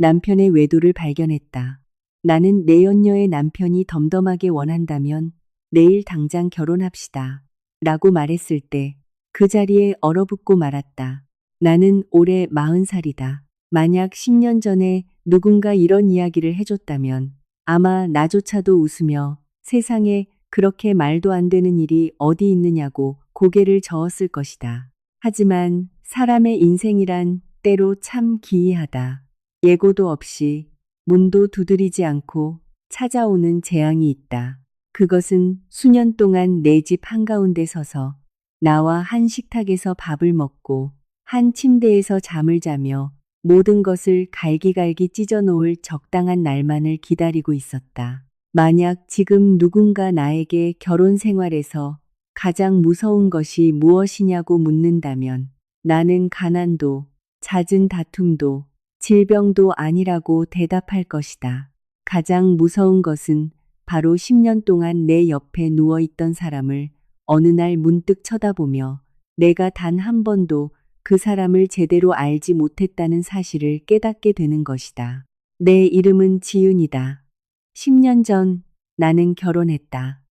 남편의 외도를 발견했다. 나는 내연녀의 남편이 덤덤하게 원한다면 내일 당장 결혼합시다. 라고 말했을 때 그 자리에 얼어붙고 말았다. 나는 올해 40살이다. 만약 10년 전에 누군가 이런 이야기를 해줬다면 아마 나조차도 웃으며 세상에 그렇게 말도 안 되는 일이 어디 있느냐고 고개를 저었을 것이다. 하지만 사람의 인생이란 때로 참 기이하다. 예고도 없이 문도 두드리지 않고 찾아오는 재앙이 있다. 그것은 수년 동안 내 집 한가운데 서서 나와 한 식탁에서 밥을 먹고 한 침대에서 잠을 자며 모든 것을 갈기갈기 찢어놓을 적당한 날만을 기다리고 있었다. 만약 지금 누군가 나에게 결혼 생활에서 가장 무서운 것이 무엇이냐고 묻는다면 나는 가난도, 잦은 다툼도, 질병도 아니라고 대답할 것이다. 가장 무서운 것은 바로 10년 동안 내 옆에 누워있던 사람을 어느 날 문득 쳐다보며 내가 단 한 번도 그 사람을 제대로 알지 못했다는 사실을 깨닫게 되는 것이다. 내 이름은 지윤이다. 10년 전 나는 결혼했다.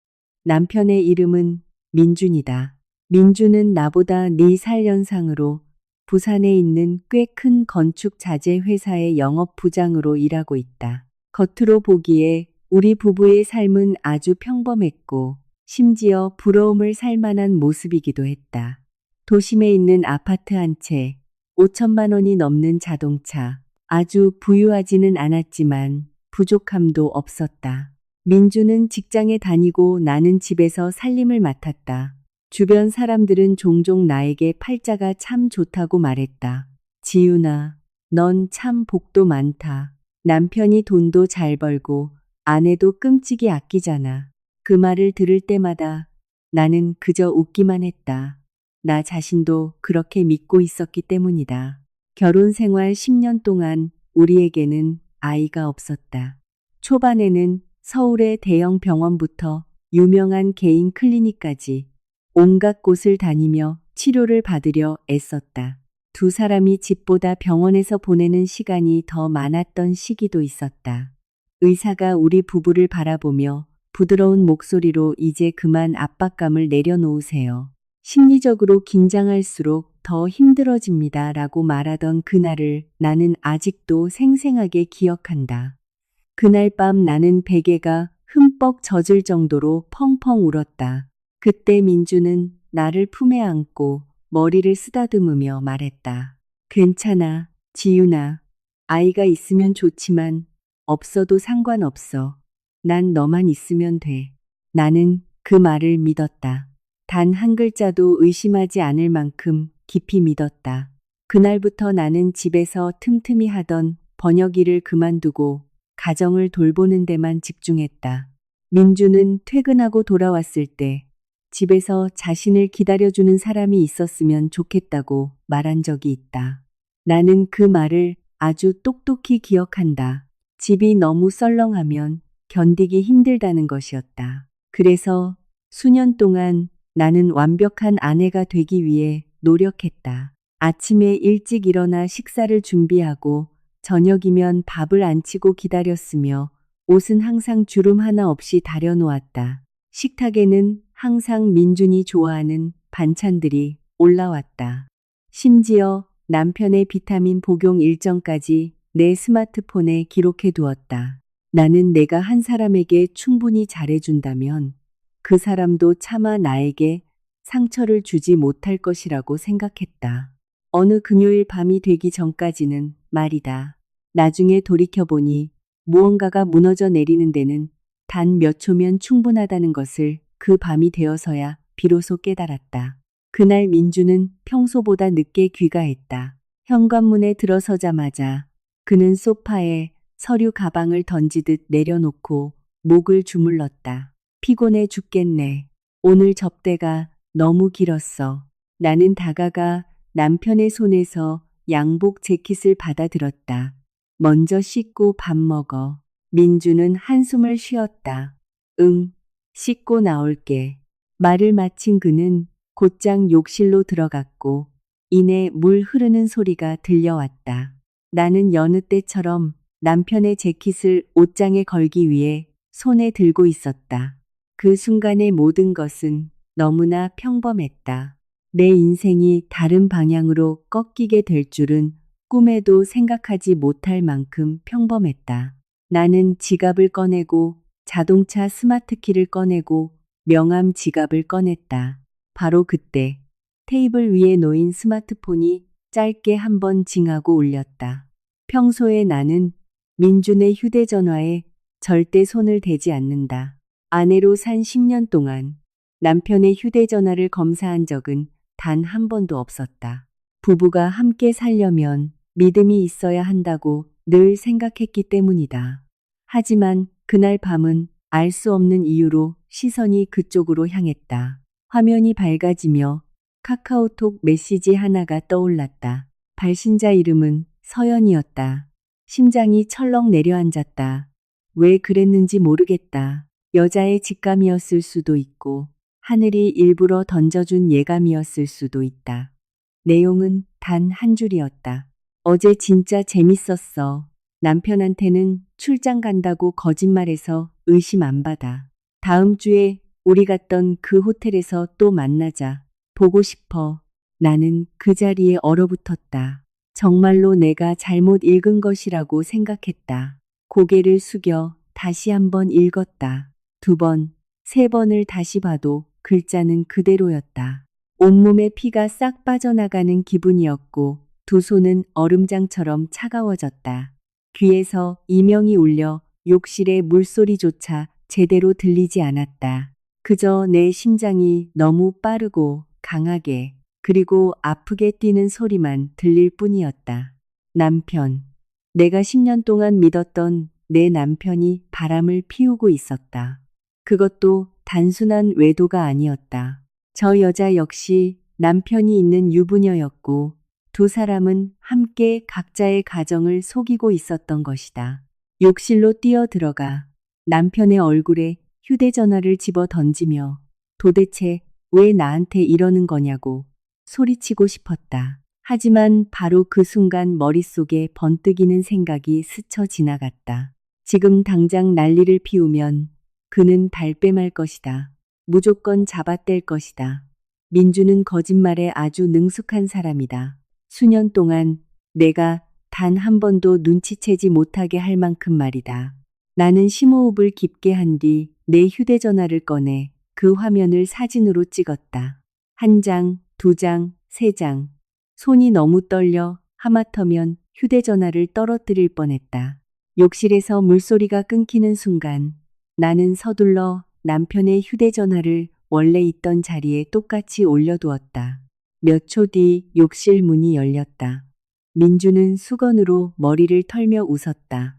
남편의 이름은 민준이다. 민준은 나보다 4살 연상으로 부산에 있는 꽤 큰 건축 자재 회사의 영업 부장으로 일하고 있다. 겉으로 보기에 우리 부부의 삶은 아주 평범했고 심지어 부러움을 살 만한 모습이기도 했다. 도심에 있는 아파트 한 채, 5천만 원이 넘는 자동차, 아주 부유하지는 않았지만 부족함도 없었다. 민주는 직장에 다니고 나는 집에서 살림을 맡았다. 주변 사람들은 종종 나에게 팔자가 참 좋다고 말했다. 지윤아, 넌 참 복도 많다. 남편이 돈도 잘 벌고 아내도 끔찍이 아끼잖아. 그 말을 들을 때마다 나는 그저 웃기만 했다. 나 자신도 그렇게 믿고 있었기 때문이다. 결혼 생활 10년 동안 우리에게는 아이가 없었다. 초반에는 서울의 대형 병원부터 유명한 개인 클리닉까지 온갖 곳을 다니며 치료를 받으려 애썼다. 두 사람이 집보다 병원에서 보내는 시간이 더 많았던 시기도 있었다. 의사가 우리 부부를 바라보며 부드러운 목소리로 이제 그만 압박감을 내려놓으세요. 심리적으로 긴장할수록 더 힘들어집니다. 라고 말하던 그날을 나는 아직도 생생하게 기억한다. 그날 밤 나는 베개가 흠뻑 젖을 정도로 펑펑 울었다. 그때 민주는 나를 품에 안고 머리를 쓰다듬으며 말했다. 괜찮아, 지윤아. 아이가 있으면 좋지만 없어도 상관없어. 난 너만 있으면 돼. 나는 그 말을 믿었다. 단 한 글자도 의심하지 않을 만큼 깊이 믿었다. 그날부터 나는 집에서 틈틈이 하던 번역 일을 그만두고 가정을 돌보는 데만 집중했다. 민주는 퇴근하고 돌아왔을 때 집에서 자신을 기다려주는 사람이 있었으면 좋겠다고 말한 적이 있다. 나는 그 말을 아주 똑똑히 기억한다. 집이 너무 썰렁하면 견디기 힘들다는 것이었다. 그래서 수년 동안 나는 완벽한 아내가 되기 위해 노력했다. 아침에 일찍 일어나 식사를 준비하고 저녁이면 밥을 안 치고 기다렸으며 옷은 항상 주름 하나 없이 다려놓았다. 식탁에는 항상 민준이 좋아하는 반찬들이 올라왔다. 심지어 남편의 비타민 복용 일정까지 내 스마트폰에 기록해 두었다. 나는 내가 한 사람에게 충분히 잘해준다면 그 사람도 차마 나에게 상처를 주지 못할 것이라고 생각했다. 어느 금요일 밤이 되기 전까지는 말이다. 나중에 돌이켜보니 무언가가 무너져 내리는 데는 단 몇 초면 충분하다는 것을 그 밤이 되어서야 비로소 깨달았다. 그날 민주는 평소보다 늦게 귀가했다. 현관문에 들어서자마자 그는 소파에 서류 가방을 던지듯 내려놓고 목을 주물렀다. 피곤해 죽겠네. 오늘 접대가 너무 길었어. 나는 다가가 남편의 손에서 양복 재킷을 받아들었다. 먼저 씻고 밥 먹어. 민주는 한숨을 쉬었다. 응, 씻고 나올게. 말을 마친 그는 곧장 욕실로 들어갔고 이내 물 흐르는 소리가 들려왔다. 나는 여느 때처럼 남편의 재킷을 옷장에 걸기 위해 손에 들고 있었다. 그 순간의 모든 것은 너무나 평범했다. 내 인생이 다른 방향으로 꺾이게 될 줄은 꿈에도 생각하지 못할 만큼 평범했다. 나는 지갑을 꺼내고 자동차 스마트키를 꺼내고 명함 지갑을 꺼냈다. 바로 그때 테이블 위에 놓인 스마트폰이 짧게 한번 징하고 울렸다. 평소에 나는 민준의 휴대전화에 절대 손을 대지 않는다. 아내로 산 10년 동안 남편의 휴대전화를 검사한 적은 단 한 번도 없었다. 부부가 함께 살려면 믿음이 있어야 한다고 늘 생각했기 때문이다. 하지만 그날 밤은 알 수 없는 이유로 시선이 그쪽으로 향했다. 화면이 밝아지며 카카오톡 메시지 하나가 떠올랐다. 발신자 이름은 서연이었다. 심장이 철렁 내려앉았다. 왜 그랬는지 모르겠다. 여자의 직감이었을 수도 있고 하늘이 일부러 던져준 예감이었을 수도 있다. 내용은 단 한 줄이었다. 어제 진짜 재밌었어. 남편한테는 출장 간다고 거짓말해서 의심 안 받아. 다음 주에 우리 갔던 그 호텔에서 또 만나자. 보고 싶어. 나는 그 자리에 얼어붙었다. 정말로 내가 잘못 읽은 것이라고 생각했다. 고개를 숙여 다시 한번 읽었다. 2번, 3번을 다시 봐도 글자는 그대로였다. 온몸에 피가 싹 빠져나가는 기분이었고 두 손은 얼음장처럼 차가워졌다. 귀에서 이명이 울려 욕실의 물소리조차 제대로 들리지 않았다. 그저 내 심장이 너무 빠르고 강하게 그리고 아프게 뛰는 소리만 들릴 뿐이었다. 남편. 내가 10년 동안 믿었던 내 남편이 바람을 피우고 있었다. 그것도 단순한 외도가 아니었다. 저 여자 역시 남편이 있는 유부녀였고 두 사람은 함께 각자의 가정을 속이고 있었던 것이다. 욕실로 뛰어들어가 남편의 얼굴에 휴대전화를 집어 던지며 도대체 왜 나한테 이러는 거냐고 소리치고 싶었다. 하지만 바로 그 순간 머릿속에 번뜩이는 생각이 스쳐 지나갔다. 지금 당장 난리를 피우면 그는 발뺌할 것이다. 무조건 잡아뗄 것이다. 민주는 거짓말에 아주 능숙한 사람이다. 수년 동안 내가 단 한 번도 눈치채지 못하게 할 만큼 말이다. 나는 심호흡을 깊게 한 뒤 내 휴대전화를 꺼내 그 화면을 사진으로 찍었다. 1장, 2장, 3장. 손이 너무 떨려 하마터면 휴대전화를 떨어뜨릴 뻔했다. 욕실에서 물소리가 끊기는 순간 나는 서둘러 남편의 휴대전화를 원래 있던 자리에 똑같이 올려두었다. 몇 초 뒤 욕실 문이 열렸다. 민주는 수건으로 머리를 털며 웃었다.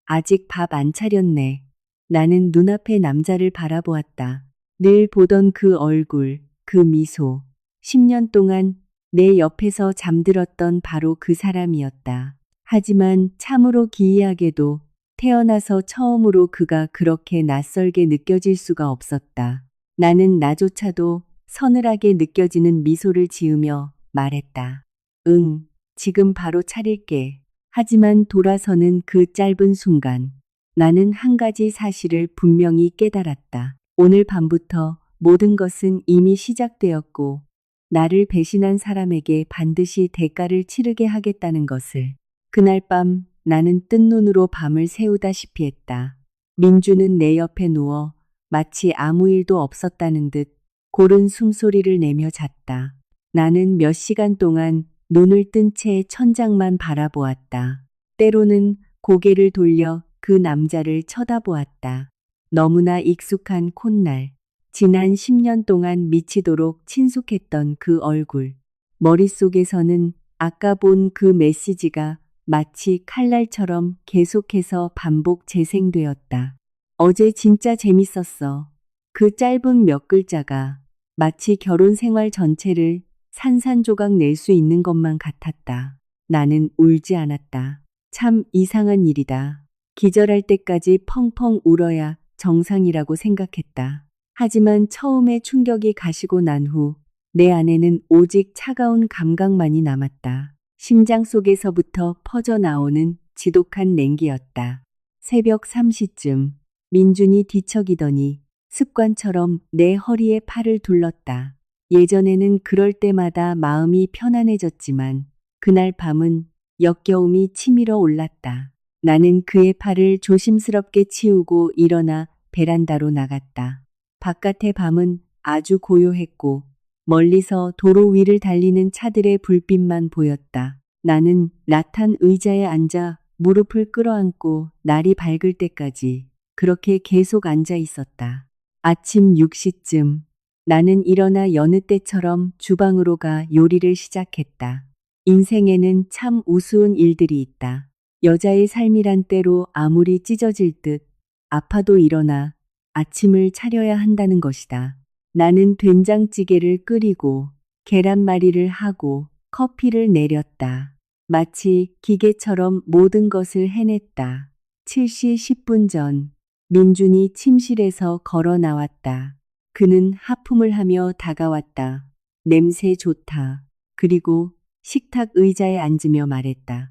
아직 밥 안 차렸네. 나는 눈앞의 남자를 바라보았다. 늘 보던 그 얼굴, 그 미소. 10년 동안 내 옆에서 잠들었던 바로 그 사람이었다. 하지만 참으로 기이하게도 태어나서 처음으로 그가 그렇게 낯설게 느껴질 수가 없었다. 나는 나조차도 서늘하게 느껴지는 미소를 지으며 말했다. 응, 지금 바로 차릴게. 하지만 돌아서는 그 짧은 순간 나는 한 가지 사실을 분명히 깨달았다. 오늘 밤부터 모든 것은 이미 시작되었고 나를 배신한 사람에게 반드시 대가를 치르게 하겠다는 것을. 그날 밤 나는 뜬 눈으로 밤을 새우다시피 했다. 민주는 내 옆에 누워 마치 아무 일도 없었다는 듯 고른 숨소리를 내며 잤다. 나는 몇 시간 동안 눈을 뜬 채 천장만 바라보았다. 때로는 고개를 돌려 그 남자를 쳐다보았다. 너무나 익숙한 콧날. 지난 10년 동안 미치도록 친숙했던 그 얼굴. 머릿속에서는 아까 본 그 메시지가 마치 칼날처럼 계속해서 반복 재생되었다. 어제 진짜 재밌었어. 그 짧은 몇 글자가 마치 결혼 생활 전체를 산산조각 낼 수 있는 것만 같았다. 나는 울지 않았다. 참 이상한 일이다. 기절할 때까지 펑펑 울어야 정상이라고 생각했다. 하지만 처음에 충격이 가시고 난 후 내 안에는 오직 차가운 감각만이 남았다. 심장 속에서부터 퍼져나오는 지독한 냉기였다. 새벽 3시쯤 민준이 뒤척이더니 습관처럼 내 허리에 팔을 둘렀다. 예전에는 그럴 때마다 마음이 편안해졌지만 그날 밤은 역겨움이 치밀어 올랐다. 나는 그의 팔을 조심스럽게 치우고 일어나 베란다로 나갔다. 바깥의 밤은 아주 고요했고 멀리서 도로 위를 달리는 차들의 불빛만 보였다. 나는 라탄 의자에 앉아 무릎을 끌어안고 날이 밝을 때까지 그렇게 계속 앉아 있었다. 아침 6시쯤 나는 일어나 여느 때처럼 주방으로 가 요리를 시작했다. 인생에는 참 우스운 일들이 있다. 여자의 삶이란 때로 아무리 찢어질 듯 아파도 일어나 아침을 차려야 한다는 것이다. 나는 된장찌개를 끓이고 계란말이를 하고 커피를 내렸다. 마치 기계처럼 모든 것을 해냈다. 7시 10분 전 민준이 침실에서 걸어 나왔다. 그는 하품을 하며 다가왔다. 냄새 좋다. 그리고 식탁 의자에 앉으며 말했다.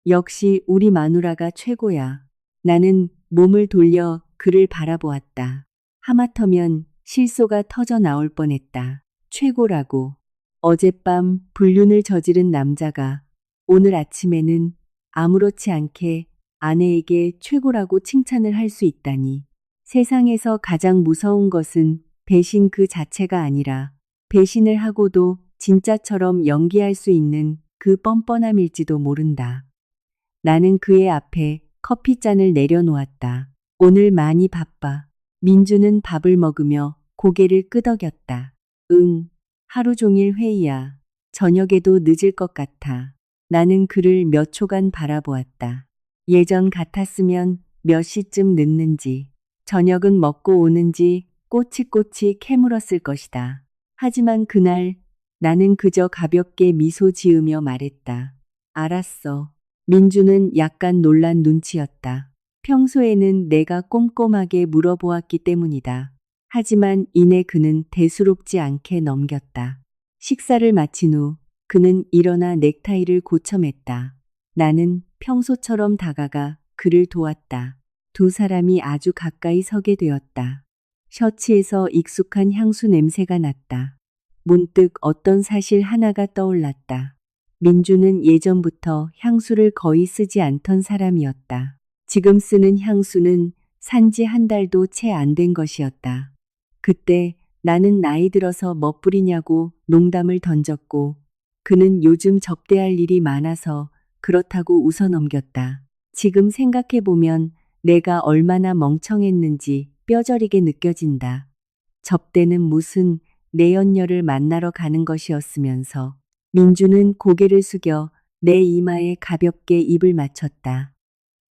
역시 우리 마누라가 최고야. 나는 몸을 돌려 그를 바라보았다. 하마터면 실소가 터져 나올 뻔했다. 최고라고. 어젯밤 불륜을 저지른 남자가 오늘 아침에는 아무렇지 않게 아내에게 최고라고 칭찬을 할 수 있다니. 세상에서 가장 무서운 것은 배신 그 자체가 아니라 배신을 하고도 진짜처럼 연기할 수 있는 그 뻔뻔함일지도 모른다. 나는 그의 앞에 커피잔을 내려놓았다. 오늘 많이 바빠. 민주는 밥을 먹으며 고개를 끄덕였다. 응, 하루 종일 회의야. 저녁에도 늦을 것 같아. 나는 그를 몇 초간 바라보았다. 예전 같았으면 몇 시쯤 늦는지, 저녁은 먹고 오는지 꼬치꼬치 캐물었을 것이다. 하지만 그날 나는 그저 가볍게 미소 지으며 말했다. 알았어. 민주는 약간 놀란 눈치였다. 평소에는 내가 꼼꼼하게 물어보았기 때문이다. 하지만 이내 그는 대수롭지 않게 넘겼다. 식사를 마친 후 그는 일어나 넥타이를 고쳐맸다. 나는 평소처럼 다가가 그를 도왔다. 두 사람이 아주 가까이 서게 되었다. 셔츠에서 익숙한 향수 냄새가 났다. 문득 어떤 사실 하나가 떠올랐다. 민주는 예전부터 향수를 거의 쓰지 않던 사람이었다. 지금 쓰는 향수는 산지 한 달도 채 안 된 것이었다. 그때 나는 나이 들어서 멋부리냐고 농담을 던졌고 그는 요즘 접대할 일이 많아서 그렇다고 웃어넘겼다. 지금 생각해보면 내가 얼마나 멍청했는지 뼈저리게 느껴진다. 접대는 무슨 내연녀를 만나러 가는 것이었으면서. 민주는 고개를 숙여 내 이마에 가볍게 입을 맞췄다.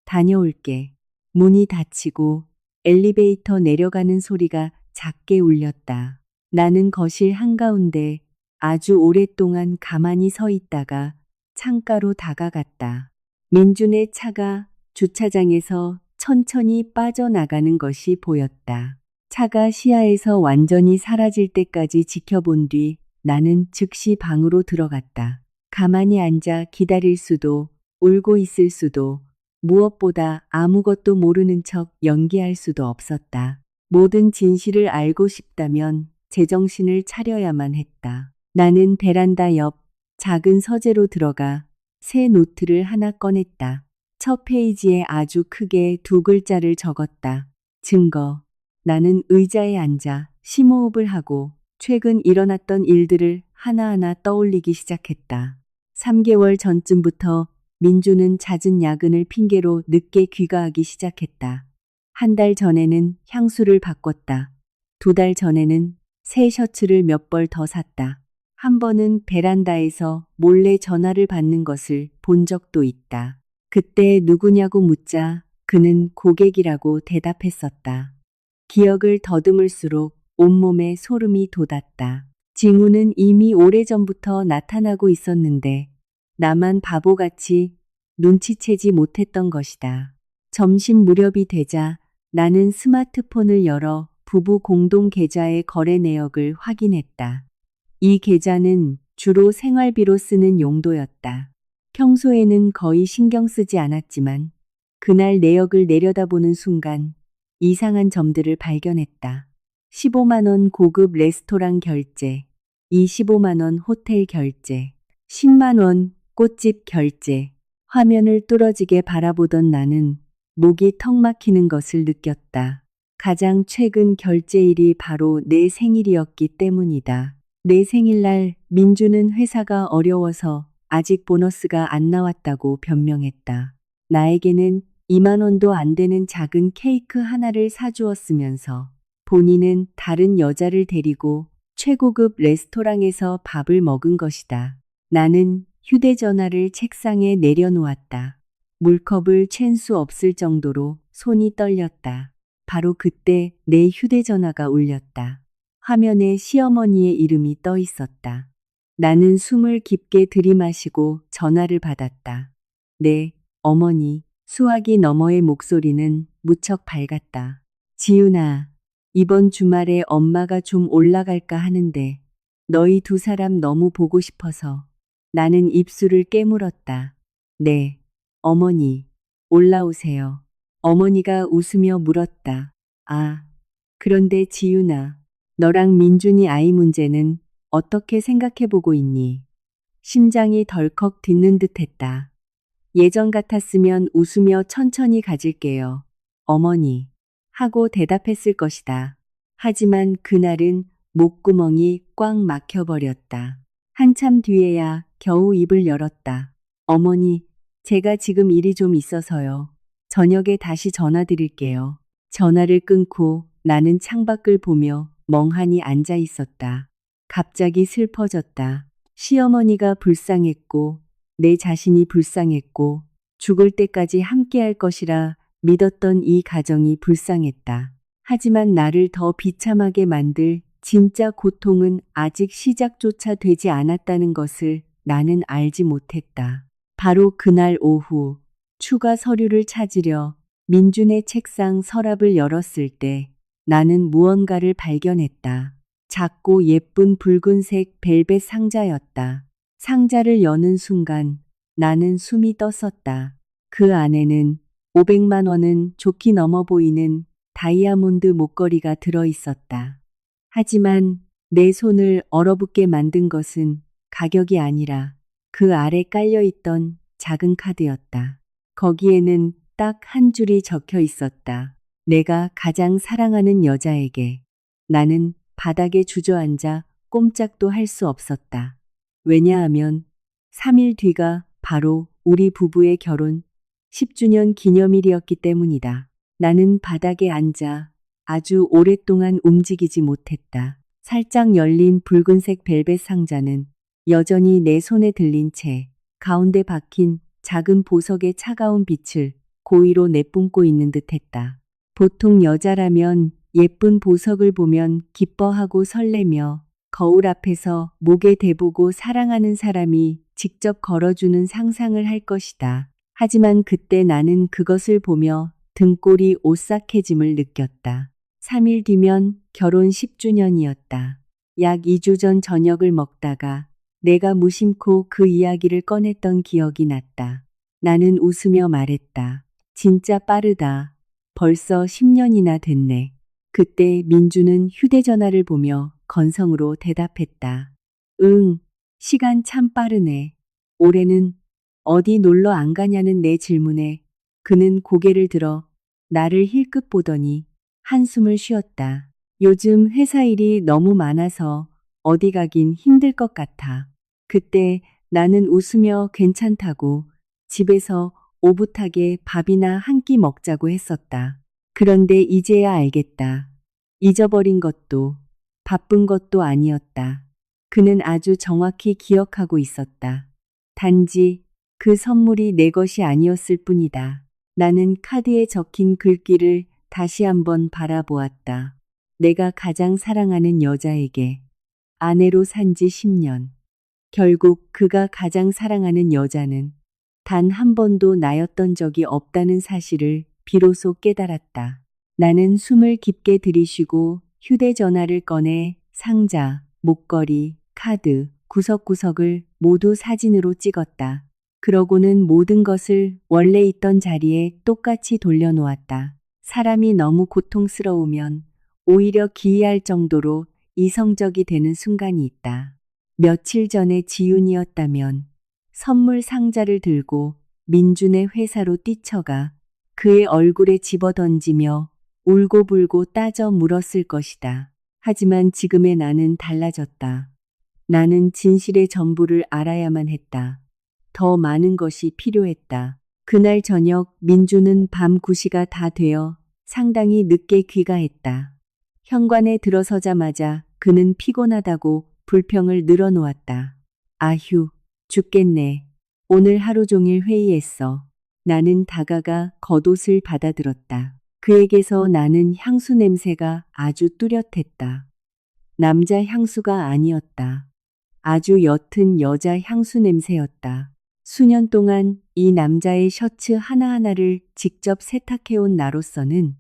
다녀올게. 문이 닫히고 엘리베이터 내려가는 소리가 작게 울렸다. 나는 거실 한가운데 아주 오랫동안 가만히 서 있다가 창가로 다가갔다. 민준의 차가 주차장에서 천천히 빠져나가는 것이 보였다. 차가 시야에서 완전히 사라질 때까지 지켜본 뒤 나는 즉시 방으로 들어갔다. 가만히 앉아 기다릴 수도, 울고 있을 수도, 무엇보다 아무것도 모르는 척 연기할 수도 없었다. 모든 진실을 알고 싶다면 제정신을 차려야만 했다. 나는 베란다 옆 작은 서재로 들어가 새 노트를 하나 꺼냈다. 첫 페이지에 아주 크게 두 글자를 적었다. 증거. 나는 의자에 앉아 심호흡을 하고 최근 일어났던 일들을 하나하나 떠올리기 시작했다. 3개월 전쯤부터 민주는 잦은 야근을 핑계로 늦게 귀가하기 시작했다. 한 달 전에는 향수를 바꿨다. 2달 전에는 새 셔츠를 몇 벌 더 샀다. 한 번은 베란다에서 몰래 전화를 받는 것을 본 적도 있다. 그때 누구냐고 묻자 그는 고객이라고 대답했었다. 기억을 더듬을수록 온몸에 소름이 돋았다. 징후는 이미 오래전부터 나타나고 있었는데 나만 바보같이 눈치채지 못했던 것이다. 점심 무렵이 되자 나는 스마트폰을 열어 부부 공동 계좌의 거래 내역을 확인했다. 이 계좌는 주로 생활비로 쓰는 용도였다. 평소에는 거의 신경 쓰지 않았지만 그날 내역을 내려다보는 순간 이상한 점들을 발견했다. 15만 원 고급 레스토랑 결제, 25만 원 호텔 결제, 10만 원 꽃집 결제. 화면을 뚫어지게 바라보던 나는 목이 턱 막히는 것을 느꼈다. 가장 최근 결제일이 바로 내 생일이었기 때문이다. 내 생일날 민주는 회사가 어려워서 아직 보너스가 안 나왔다고 변명했다. 나에게는 2만 원도 안 되는 작은 케이크 하나를 사주었으면서 본인은 다른 여자를 데리고 최고급 레스토랑에서 밥을 먹은 것이다. 나는 휴대전화를 책상에 내려놓았다. 물컵을 챈 수 없을 정도로 손이 떨렸다. 바로 그때 내 휴대전화가 울렸다. 화면에 시어머니의 이름이 떠 있었다. 나는 숨을 깊게 들이마시고 전화를 받았다. 네, 어머니. 수화기 너머의 목소리는 무척 밝았다. 지윤아, 이번 주말에 엄마가 좀 올라갈까 하는데 너희 두 사람 너무 보고 싶어서. 나는 입술을 깨물었다. 네, 어머니, 올라오세요. 어머니가 웃으며 물었다. 아, 그런데 지윤아, 너랑 민준이 아이 문제는 어떻게 생각해보고 있니? 심장이 덜컥 뛰는 듯했다. 예전 같았으면 웃으며 천천히 가질게요. 어머니. 하고 대답했을 것이다. 하지만 그날은 목구멍이 꽉 막혀버렸다. 한참 뒤에야 겨우 입을 열었다. 어머니, 제가 지금 일이 좀 있어서요. 저녁에 다시 전화드릴게요. 전화를 끊고 나는 창밖을 보며 멍하니 앉아 있었다. 갑자기 슬퍼졌다. 시어머니가 불쌍했고 내 자신이 불쌍했고 죽을 때까지 함께할 것이라 믿었던 이 가정이 불쌍했다. 하지만 나를 더 비참하게 만들 진짜 고통은 아직 시작조차 되지 않았다는 것을 나는 알지 못했다. 바로 그날 오후 추가 서류를 찾으려 민준의 책상 서랍을 열었을 때 나는 무언가를 발견했다. 작고 예쁜 붉은색 벨벳 상자였다. 상자를 여는 순간 나는 숨이 떴었다. 그 안에는 500만 원은 좋게 넘어 보이는 다이아몬드 목걸이가 들어 있었다. 하지만 내 손을 얼어붙게 만든 것은 가격이 아니라 그 아래 깔려 있던 작은 카드였다. 거기에는 딱 한 줄이 적혀 있었다. 내가 가장 사랑하는 여자에게. 나는 바닥에 주저앉아 꼼짝도 할 수 없었다. 왜냐하면 3일 뒤가 바로 우리 부부의 결혼 10주년 기념일이었기 때문이다. 나는 바닥에 앉아 아주 오랫동안 움직이지 못했다. 살짝 열린 붉은색 벨벳 상자는 여전히 내 손에 들린 채 가운데 박힌 작은 보석의 차가운 빛을 고의로 내뿜고 있는 듯했다. 보통 여자라면 예쁜 보석을 보면 기뻐하고 설레며 거울 앞에서 목에 대보고 사랑하는 사람이 직접 걸어주는 상상을 할 것이다. 하지만 그때 나는 그것을 보며 등골이 오싹해짐을 느꼈다. 3일 뒤면 결혼 10주년이었다. 약 2주 전 저녁을 먹다가 내가 무심코 그 이야기를 꺼냈던 기억이 났다. 나는 웃으며 말했다. 진짜 빠르다. 벌써 10년이나 됐네. 그때 민주는 휴대전화를 보며 건성으로 대답했다. 응, 시간 참 빠르네. 올해는 어디 놀러 안 가냐는 내 질문에 그는 고개를 들어 나를 힐끗 보더니 한숨을 쉬었다. 요즘 회사 일이 너무 많아서 어디 가긴 힘들 것 같아. 그때 나는 웃으며 괜찮다고 집에서 오붓하게 밥이나 한 끼 먹자고 했었다. 그런데 이제야 알겠다. 잊어버린 것도 바쁜 것도 아니었다. 그는 아주 정확히 기억하고 있었다. 단지 그 선물이 내 것이 아니었을 뿐이다. 나는 카드에 적힌 글귀를 다시 한번 바라보았다. 내가 가장 사랑하는 여자에게 아내로 산 지 10년. 결국 그가 가장 사랑하는 여자는 단 한 번도 나였던 적이 없다는 사실을 비로소 깨달았다. 나는 숨을 깊게 들이쉬고 휴대전화를 꺼내 상자, 목걸이, 카드, 구석구석을 모두 사진으로 찍었다. 그러고는 모든 것을 원래 있던 자리에 똑같이 돌려놓았다. 사람이 너무 고통스러우면 오히려 기이할 정도로 이성적이 되는 순간이 있다. 며칠 전에 지윤이었다면 선물 상자를 들고 민준의 회사로 뛰쳐가 그의 얼굴에 집어던지며 울고불고 따져 물었을 것이다. 하지만 지금의 나는 달라졌다. 나는 진실의 전부를 알아야만 했다. 더 많은 것이 필요했다. 그날 저녁 민주는 밤 9시가 다 되어 상당히 늦게 귀가했다. 현관에 들어서자마자 그는 피곤하다고 불평을 늘어놓았다. 아휴, 죽겠네. 오늘 하루 종일 회의했어. 나는 다가가 겉옷을 받아들었다. 그에게서 나는 향수 냄새가 아주 뚜렷했다. 남자 향수가 아니었다. 아주 옅은 여자 향수 냄새였다. 수년 동안 이 남자의 셔츠 하나하나를 직접 세탁해온 나로서는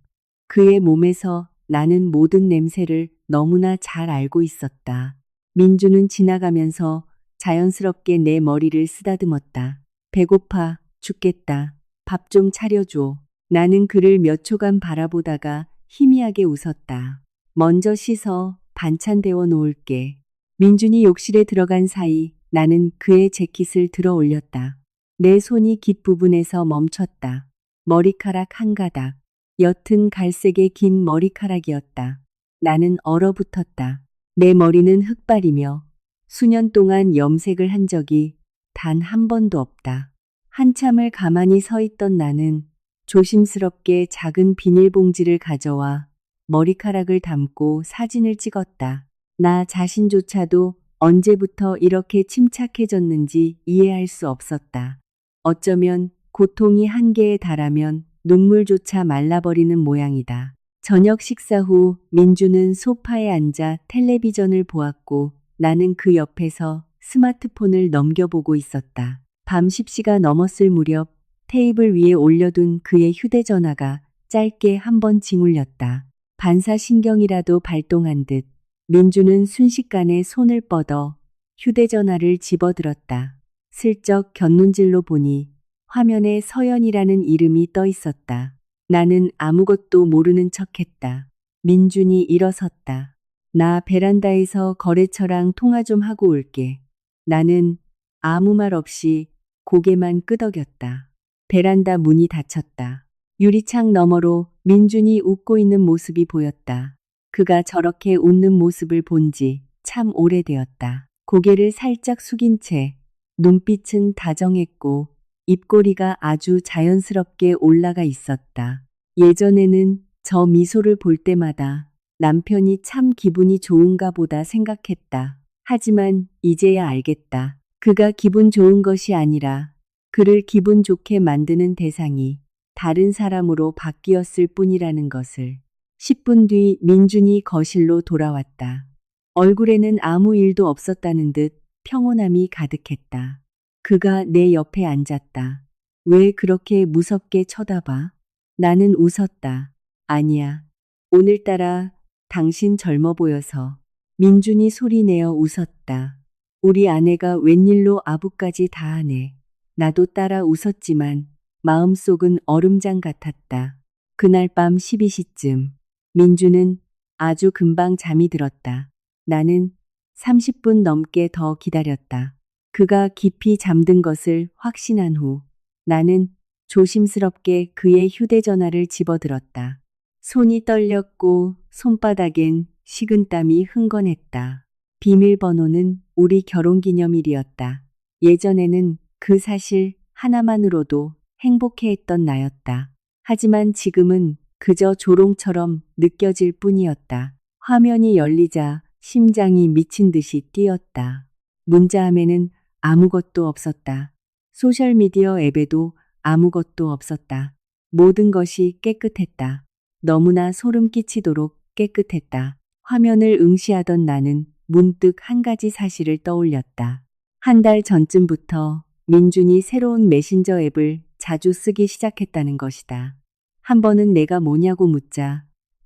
그의 몸에서 나는 모든 냄새를 너무나 잘 알고 있었다. 민주는 지나가면서 자연스럽게 내 머리를 쓰다듬었다. 배고파 죽겠다. 밥 좀 차려줘. 나는 그를 몇 초간 바라보다가 희미하게 웃었다. 먼저 씻어 반찬 데워 놓을게. 민준이 욕실에 들어간 사이 나는 그의 재킷을 들어 올렸다. 내 손이 깃 부분에서 멈췄다. 머리카락 한 가닥. 옅은 갈색의 긴 머리카락이었다. 나는 얼어붙었다. 내 머리는 흑발이며 수년 동안 염색을 한 적이 단 한 번도 없다. 한참을 가만히 서 있던 나는 조심스럽게 작은 비닐봉지를 가져와 머리카락을 담고 사진을 찍었다. 나 자신조차도 언제부터 이렇게 침착해졌는지 이해할 수 없었다. 어쩌면 고통이 한계에 달하면 눈물조차 말라버리는 모양이다. 저녁 식사 후 민주는 소파에 앉아 텔레비전을 보았고 나는 그 옆에서 스마트폰을 넘겨보고 있었다. 밤 10시가 넘었을 무렵 테이블 위에 올려둔 그의 휴대전화가 짧게 한 번 징울렸다. 반사신경이라도 발동한 듯 민주는 순식간에 손을 뻗어 휴대전화를 집어들었다. 슬쩍 곁눈질로 보니 화면에 서연이라는 이름이 떠 있었다. 나는 아무것도 모르는 척했다. 민준이 일어섰다. 나 베란다에서 거래처랑 통화 좀 하고 올게. 나는 아무 말 없이 고개만 끄덕였다. 베란다 문이 닫혔다. 유리창 너머로 민준이 웃고 있는 모습이 보였다. 그가 저렇게 웃는 모습을 본 지 참 오래되었다. 고개를 살짝 숙인 채 눈빛은 다정했고 입꼬리가 아주 자연스럽게 올라가 있었다. 예전에는 저 미소를 볼 때마다 남편이 참 기분이 좋은가 보다 생각했다. 하지만 이제야 알겠다. 그가 기분 좋은 것이 아니라 그를 기분 좋게 만드는 대상이 다른 사람으로 바뀌었을 뿐이라는 것을. 10분 뒤 민준이 거실로 돌아왔다. 얼굴에는 아무 일도 없었다는 듯 평온함이 가득했다. 그가 내 옆에 앉았다. 왜 그렇게 무섭게 쳐다봐? 나는 웃었다. 아니야. 오늘따라 당신 젊어 보여서. 민준이 소리내어 웃었다. 우리 아내가 웬일로 아부까지 다 하네. 나도 따라 웃었지만 마음속은 얼음장 같았다. 그날 밤 12시쯤 민주는 아주 금방 잠이 들었다. 나는 30분 넘게 더 기다렸다. 그가 깊이 잠든 것을 확신한 후 나는 조심스럽게 그의 휴대전화를 집어들었다. 손이 떨렸고 손바닥엔 식은땀이 흥건했다. 비밀번호는 우리 결혼기념일이었다. 예전에는 그 사실 하나만으로도 행복해했던 나였다. 하지만 지금은 그저 조롱처럼 느껴질 뿐이었다. 화면이 열리자 심장이 미친 듯이 뛰었다. 문자함에는 아무것도 없었다. 소셜미디어 앱에도 아무것도 없었다. 모든 것이 깨끗했다. 너무나 소름 끼치도록 깨끗했다. 화면을 응시하던 나는 문득 한 가지 사실을 떠올렸다. 한 달 전쯤부터 민준이 새로운 메신저 앱을 자주 쓰기 시작했다는 것이다. 한 번은 내가 뭐냐고 묻자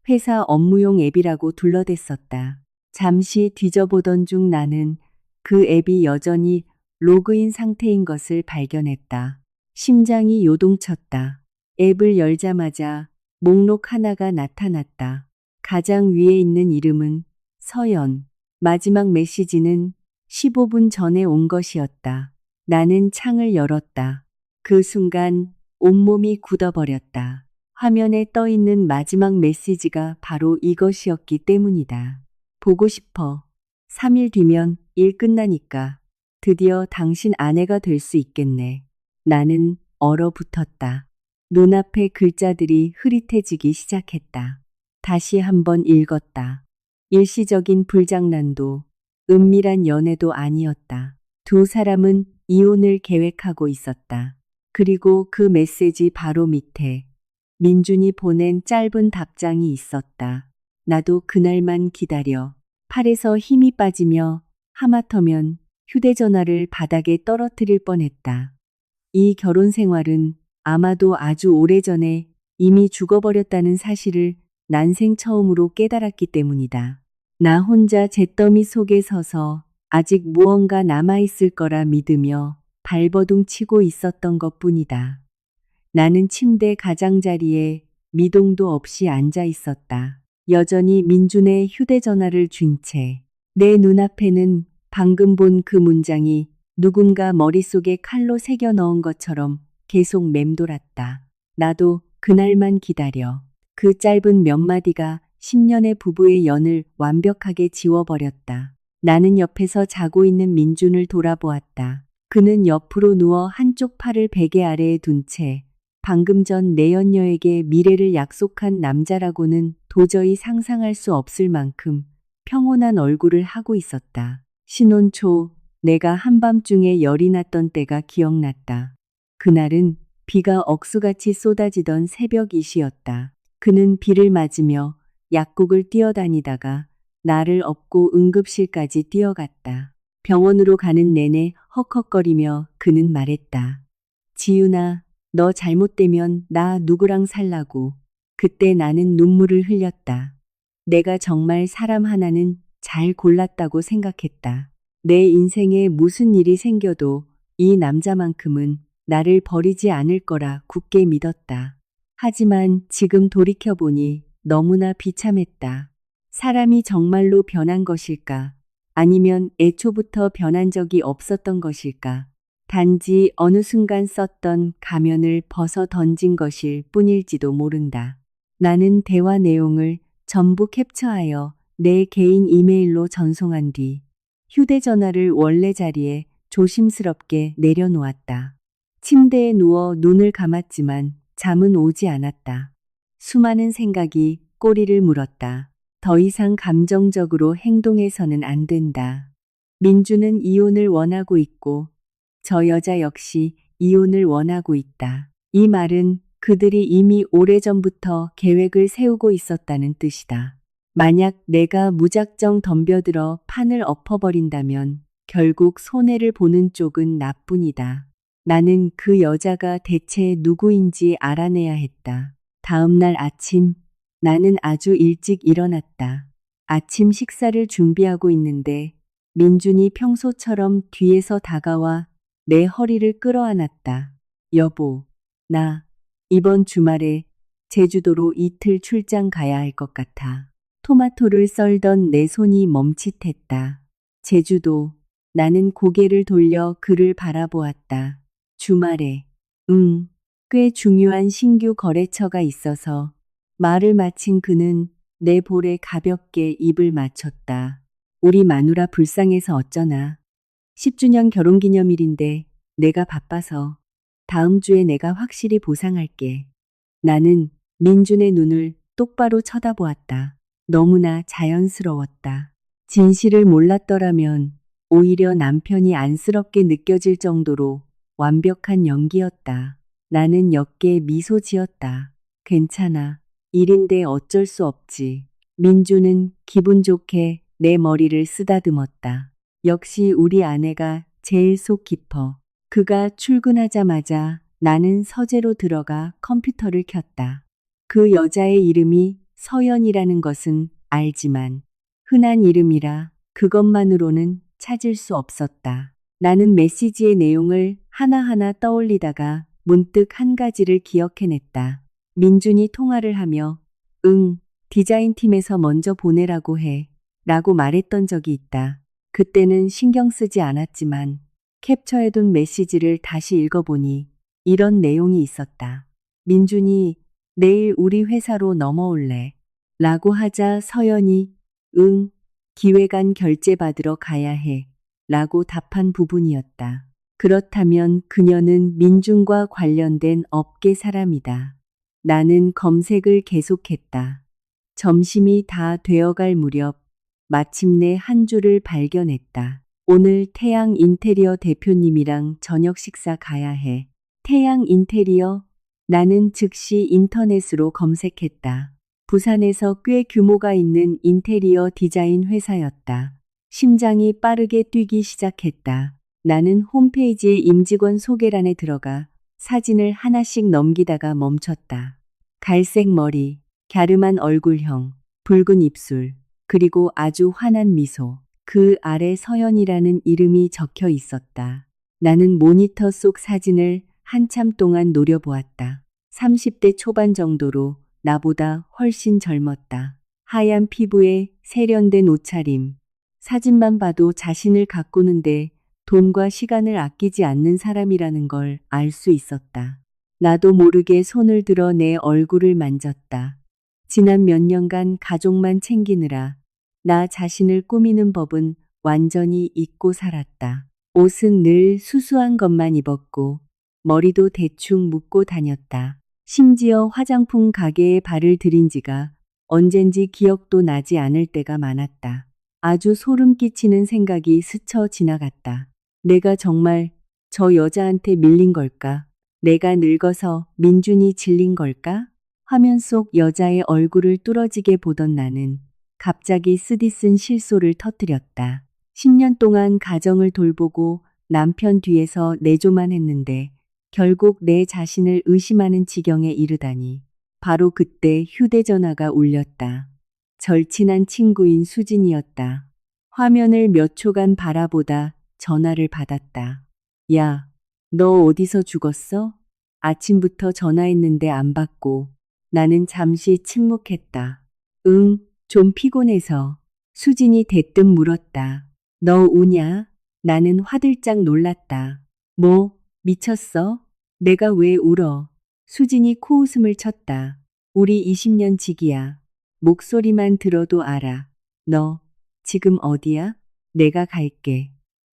회사 업무용 앱이라고 둘러댔었다. 잠시 뒤져보던 중 나는 그 앱이 여전히 로그인 상태인 것을 발견했다. 심장이 요동쳤다. 앱을 열자마자 목록 하나가 나타났다. 가장 위에 있는 이름은 서연. 마지막 메시지는 15분 전에 온 것이었다. 나는 창을 열었다. 그 순간 온몸이 굳어버렸다. 화면에 떠 있는 마지막 메시지가 바로 이것이었기 때문이다. 보고 싶어. 3일 뒤면 일 끝나니까. 드디어 당신 아내가 될 수 있겠네. 나는 얼어붙었다. 눈앞의 글자들이 흐릿해지기 시작했다. 다시 한번 읽었다. 일시적인 불장난도 은밀한 연애도 아니었다. 두 사람은 이혼을 계획하고 있었다. 그리고 그 메시지 바로 밑에 민준이 보낸 짧은 답장이 있었다. 나도 그날만 기다려. 팔에서 힘이 빠지며 하마터면 휴대전화를 바닥에 떨어뜨릴 뻔했다. 이 결혼 생활은 아마도 아주 오래전에 이미 죽어버렸다는 사실을 난생 처음으로 깨달았기 때문이다. 나 혼자 잿더미 속에 서서 아직 무언가 남아있을 거라 믿으며 발버둥 치고 있었던 것뿐이다. 나는 침대 가장자리에 미동도 없이 앉아 있었다. 여전히 민준의 휴대전화를 쥔 채 내 눈앞에는 방금 본 그 문장이 누군가 머릿속에 칼로 새겨 넣은 것처럼 계속 맴돌았다. 나도 그날만 기다려. 그 짧은 몇 마디가 10년의 부부의 연을 완벽하게 지워버렸다. 나는 옆에서 자고 있는 민준을 돌아보았다. 그는 옆으로 누워 한쪽 팔을 베개 아래에 둔 채 방금 전 내연녀에게 미래를 약속한 남자라고는 도저히 상상할 수 없을 만큼 평온한 얼굴을 하고 있었다. 신혼 초 내가 한밤중에 열이 났던 때가 기억났다. 그날은 비가 억수같이 쏟아지던 새벽 2시였다. 그는 비를 맞으며 약국을 뛰어다니다가 나를 업고 응급실까지 뛰어갔다. 병원으로 가는 내내 헉헉거리며 그는 말했다. 지윤아, 너 잘못되면 나 누구랑 살라고. 그때 나는 눈물을 흘렸다. 내가 정말 사람 하나는 잘 골랐다고 생각했다. 내 인생에 무슨 일이 생겨도 이 남자만큼은 나를 버리지 않을 거라 굳게 믿었다. 하지만 지금 돌이켜보니 너무나 비참했다. 사람이 정말로 변한 것일까? 아니면 애초부터 변한 적이 없었던 것일까? 단지 어느 순간 썼던 가면을 벗어 던진 것일 뿐일지도 모른다. 나는 대화 내용을 전부 캡처하여 내 개인 이메일로 전송한 뒤 휴대전화를 원래 자리에 조심스럽게 내려놓았다. 침대에 누워 눈을 감았지만 잠은 오지 않았다. 수많은 생각이 꼬리를 물었다. 더 이상 감정적으로 행동해서는 안 된다. 민주는 이혼을 원하고 있고 저 여자 역시 이혼을 원하고 있다. 이 말은 그들이 이미 오래전부터 계획을 세우고 있었다는 뜻이다. 만약 내가 무작정 덤벼들어 판을 엎어버린다면 결국 손해를 보는 쪽은 나뿐이다. 나는 그 여자가 대체 누구인지 알아내야 했다. 다음 날 아침, 나는 아주 일찍 일어났다. 아침 식사를 준비하고 있는데 민준이 평소처럼 뒤에서 다가와 내 허리를 끌어안았다. 여보, 나 이번 주말에 제주도로 이틀 출장 가야 할 것 같아. 토마토를 썰던 내 손이 멈칫했다. 제주도. 나는 고개를 돌려 그를 바라보았다. 주말에. 꽤 중요한 신규 거래처가 있어서 말을 마친 그는 내 볼에 가볍게 입을 맞췄다. 우리 마누라 불쌍해서 어쩌나. 10주년 결혼기념일인데 내가 바빠서 다음 주에 내가 확실히 보상할게. 나는 민준의 눈을 똑바로 쳐다보았다. 너무나 자연스러웠다. 진실을 몰랐더라면 오히려 남편이 안쓰럽게 느껴질 정도로 완벽한 연기였다. 나는 옅게 미소 지었다. 괜찮아. 일인데 어쩔 수 없지. 민주는 기분 좋게 내 머리를 쓰다듬었다. 역시 우리 아내가 제일 속 깊어. 그가 출근하자마자 나는 서재로 들어가 컴퓨터를 켰다. 그 여자의 이름이 서연이라는 것은 알지만 흔한 이름이라 그것만으로는 찾을 수 없었다. 나는 메시지의 내용을 하나하나 떠올리다가 문득 한 가지를 기억해냈다. 민준이 통화를 하며 응, 디자인팀에서 먼저 보내라고 해 라고 말했던 적이 있다. 그때는 신경 쓰지 않았지만 캡처해둔 메시지를 다시 읽어보니 이런 내용이 있었다. 민준이 내일 우리 회사로 넘어올래 라고 하자 서연이 응, 기획안 결제 받으러 가야 해 라고 답한 부분이었다. 그렇다면 그녀는 민준과 관련된 업계 사람이다. 나는 검색을 계속했다. 점심이 다 되어갈 무렵 마침내 한 줄을 발견했다. 오늘 태양 인테리어 대표님이랑 저녁 식사 가야 해. 태양 인테리어? 나는 즉시 인터넷으로 검색했다. 부산에서 꽤 규모가 있는 인테리어 디자인 회사였다. 심장이 빠르게 뛰기 시작했다. 나는 홈페이지의 임직원 소개란에 들어가 사진을 하나씩 넘기다가 멈췄다. 갈색 머리, 갸름한 얼굴형, 붉은 입술, 그리고 아주 환한 미소. 그 아래 서연이라는 이름이 적혀 있었다. 나는 모니터 속 사진을 한참 동안 노려보았다. 30대 초반 정도로 나보다 훨씬 젊었다. 하얀 피부에 세련된 옷차림. 사진만 봐도 자신을 가꾸는데 돈과 시간을 아끼지 않는 사람이라는 걸 알 수 있었다. 나도 모르게 손을 들어 내 얼굴을 만졌다. 지난 몇 년간 가족만 챙기느라 나 자신을 꾸미는 법은 완전히 잊고 살았다. 옷은 늘 수수한 것만 입었고 머리도 대충 묶고 다녔다. 심지어 화장품 가게에 발을 들인 지가 언젠지 기억도 나지 않을 때가 많았다. 아주 소름 끼치는 생각이 스쳐 지나갔다. 내가 정말 저 여자한테 밀린 걸까? 내가 늙어서 민준이 질린 걸까? 화면 속 여자의 얼굴을 뚫어지게 보던 나는 갑자기 쓰디쓴 실소를 터뜨렸다. 10년 동안 가정을 돌보고 남편 뒤에서 내조만 했는데 결국 내 자신을 의심하는 지경에 이르다니. 바로 그때 휴대전화가 울렸다. 절친한 친구인 수진이었다. 화면을 몇 초간 바라보다 전화를 받았다. 야, 너 어디서 죽었어? 아침부터 전화했는데 안 받고. 나는 잠시 침묵했다. 응, 좀 피곤해서. 수진이 대뜸 물었다. 너 우냐? 나는 화들짝 놀랐다. 뭐, 미쳤어? 내가 왜 울어? 수진이 코웃음을 쳤다. 우리 20년 지기야. 목소리만 들어도 알아. 너, 지금 어디야? 내가 갈게.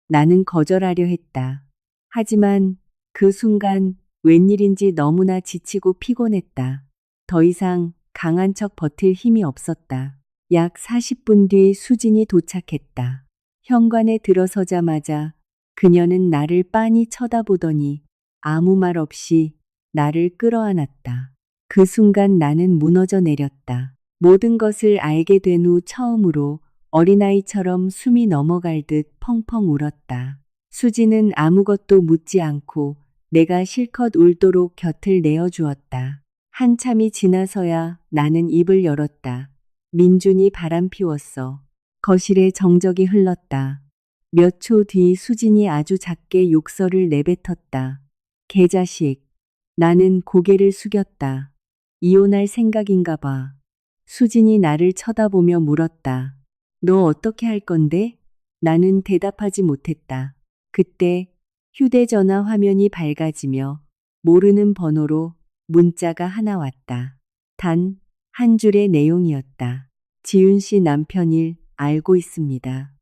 나는 거절하려 했다. 하지만 그 순간 웬일인지 너무나 지치고 피곤했다. 더 이상 강한 척 버틸 힘이 없었다. 약 40분 뒤 수진이 도착했다. 현관에 들어서자마자 그녀는 나를 빤히 쳐다보더니 아무 말 없이 나를 끌어안았다. 그 순간 나는 무너져 내렸다. 모든 것을 알게 된 후 처음으로 어린아이처럼 숨이 넘어갈 듯 펑펑 울었다. 수지는 아무것도 묻지 않고 내가 실컷 울도록 곁을 내어주었다. 한참이 지나서야 나는 입을 열었다. 민준이 바람 피웠어. 거실에 정적이 흘렀다. 몇 초 뒤 수진이 아주 작게 욕설을 내뱉었다. 개자식. 나는 고개를 숙였다. 이혼할 생각인가 봐. 수진이 나를 쳐다보며 물었다. 너 어떻게 할 건데? 나는 대답하지 못했다. 그때 휴대전화 화면이 밝아지며 모르는 번호로 문자가 하나 왔다. 단 한 줄의 내용이었다. 지윤 씨 남편 일 알고 있습니다.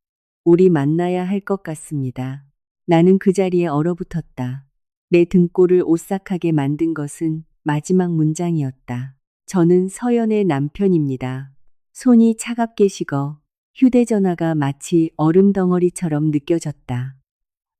우리 만나야 할 것 같습니다. 나는 그 자리에 얼어붙었다. 내 등골을 오싹하게 만든 것은 마지막 문장이었다. 저는 서연의 남편입니다. 손이 차갑게 식어 휴대전화가 마치 얼음 덩어리처럼 느껴졌다.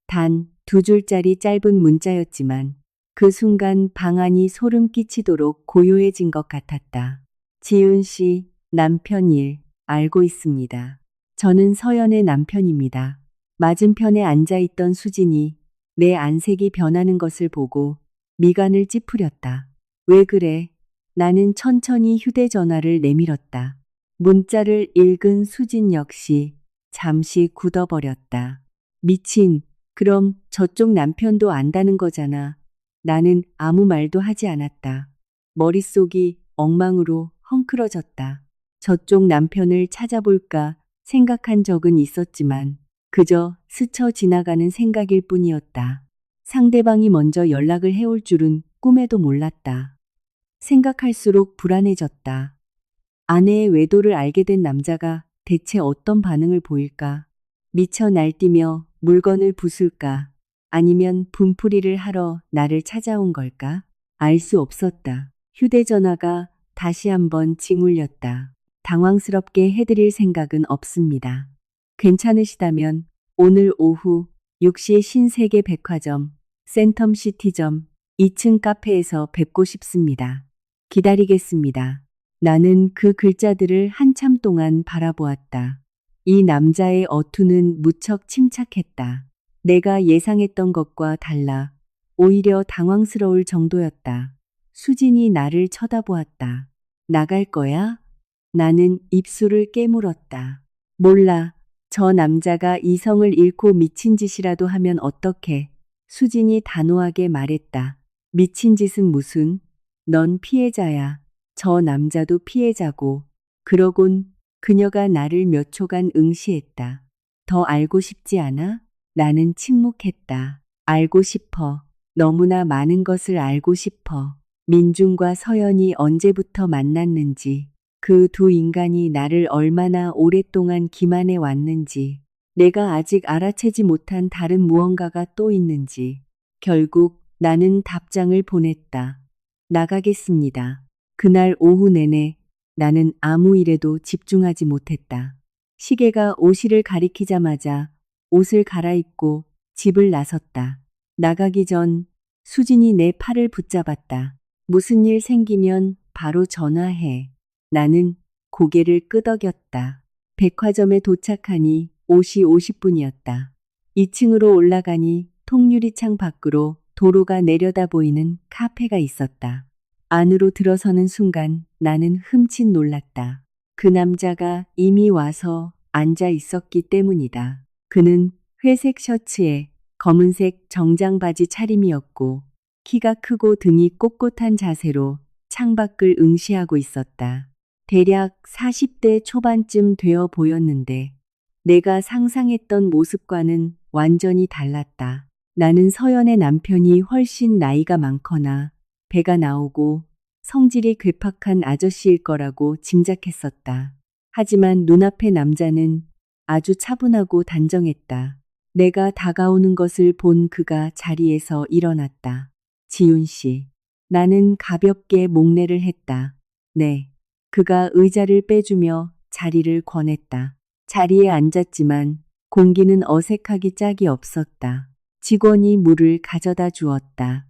단 2줄짜리 짧은 문자였지만 그 순간 방 안이 소름 끼치도록 고요해진 것 같았다. 지윤 씨, 남편 일 알고 있습니다. 저는 서연의 남편입니다. 맞은편에 앉아있던 수진이 내 안색이 변하는 것을 보고 미간을 찌푸렸다. 왜 그래? 나는 천천히 휴대전화를 내밀었다. 문자를 읽은 수진 역시 잠시 굳어버렸다. 미친, 그럼 저쪽 남편도 안다는 거잖아. 나는 아무 말도 하지 않았다. 머릿속이 엉망으로 헝클어졌다. 저쪽 남편을 찾아볼까 생각한 적은 있었지만 그저 스쳐 지나가는 생각일 뿐이었다. 상대방이 먼저 연락을 해올 줄은 꿈에도 몰랐다. 생각할수록 불안해졌다. 아내의 외도를 알게 된 남자가 대체 어떤 반응을 보일까? 미쳐 날뛰며 물건을 부술까? 아니면 분풀이를 하러 나를 찾아온 걸까? 알 수 없었다. 휴대전화가 다시 한번 징울렸다. 당황스럽게 해드릴 생각은 없습니다. 괜찮으시다면 오늘 오후 6시 신세계 백화점 센텀시티점 2층 카페에서 뵙고 싶습니다. 기다리겠습니다. 나는 그 글자들을 한참 동안 바라보았다. 이 남자의 어투는 무척 침착했다. 내가 예상했던 것과 달라 오히려 당황스러울 정도였다. 수진이 나를 쳐다보았다. 나갈 거야? 나는 입술을 깨물었다. 몰라. 저 남자가 이성을 잃고 미친 짓이라도 하면 어떡해. 수진이 단호하게 말했다. 미친 짓은 무슨? 넌 피해자야. 저 남자도 피해자고. 그러곤 그녀가 나를 몇 초간 응시했다. 더 알고 싶지 않아? 나는 침묵했다. 알고 싶어. 너무나 많은 것을 알고 싶어. 민중과 서연이 언제부터 만났는지, 그 두 인간이 나를 얼마나 오랫동안 기만해 왔는지, 내가 아직 알아채지 못한 다른 무언가가 또 있는지. 결국 나는 답장을 보냈다. 나가겠습니다. 그날 오후 내내 나는 아무 일에도 집중하지 못했다. 시계가 5시를 가리키자마자 옷을 갈아입고 집을 나섰다. 나가기 전 수진이 내 팔을 붙잡았다. 무슨 일 생기면 바로 전화해. 나는 고개를 끄덕였다. 백화점에 도착하니 5시 50분이었다. 2층으로 올라가니 통유리창 밖으로 도로가 내려다 보이는 카페가 있었다. 안으로 들어서는 순간 나는 흠칫 놀랐다. 그 남자가 이미 와서 앉아 있었기 때문이다. 그는 회색 셔츠에 검은색 정장 바지 차림이었고 키가 크고 등이 꼿꼿한 자세로 창밖을 응시하고 있었다. 대략 40대 초반쯤 되어 보였는데 내가 상상했던 모습과는 완전히 달랐다. 나는 서연의 남편이 훨씬 나이가 많거나 배가 나오고 성질이 괴팍한 아저씨일 거라고 짐작했었다. 하지만 눈앞의 남자는 아주 차분하고 단정했다. 내가 다가오는 것을 본 그가 자리에서 일어났다. 지윤 씨. 나는 가볍게 목례를 했다. 네. 그가 의자를 빼주며 자리를 권했다. 자리에 앉았지만 공기는 어색하기 짝이 없었다. 직원이 물을 가져다 주었다.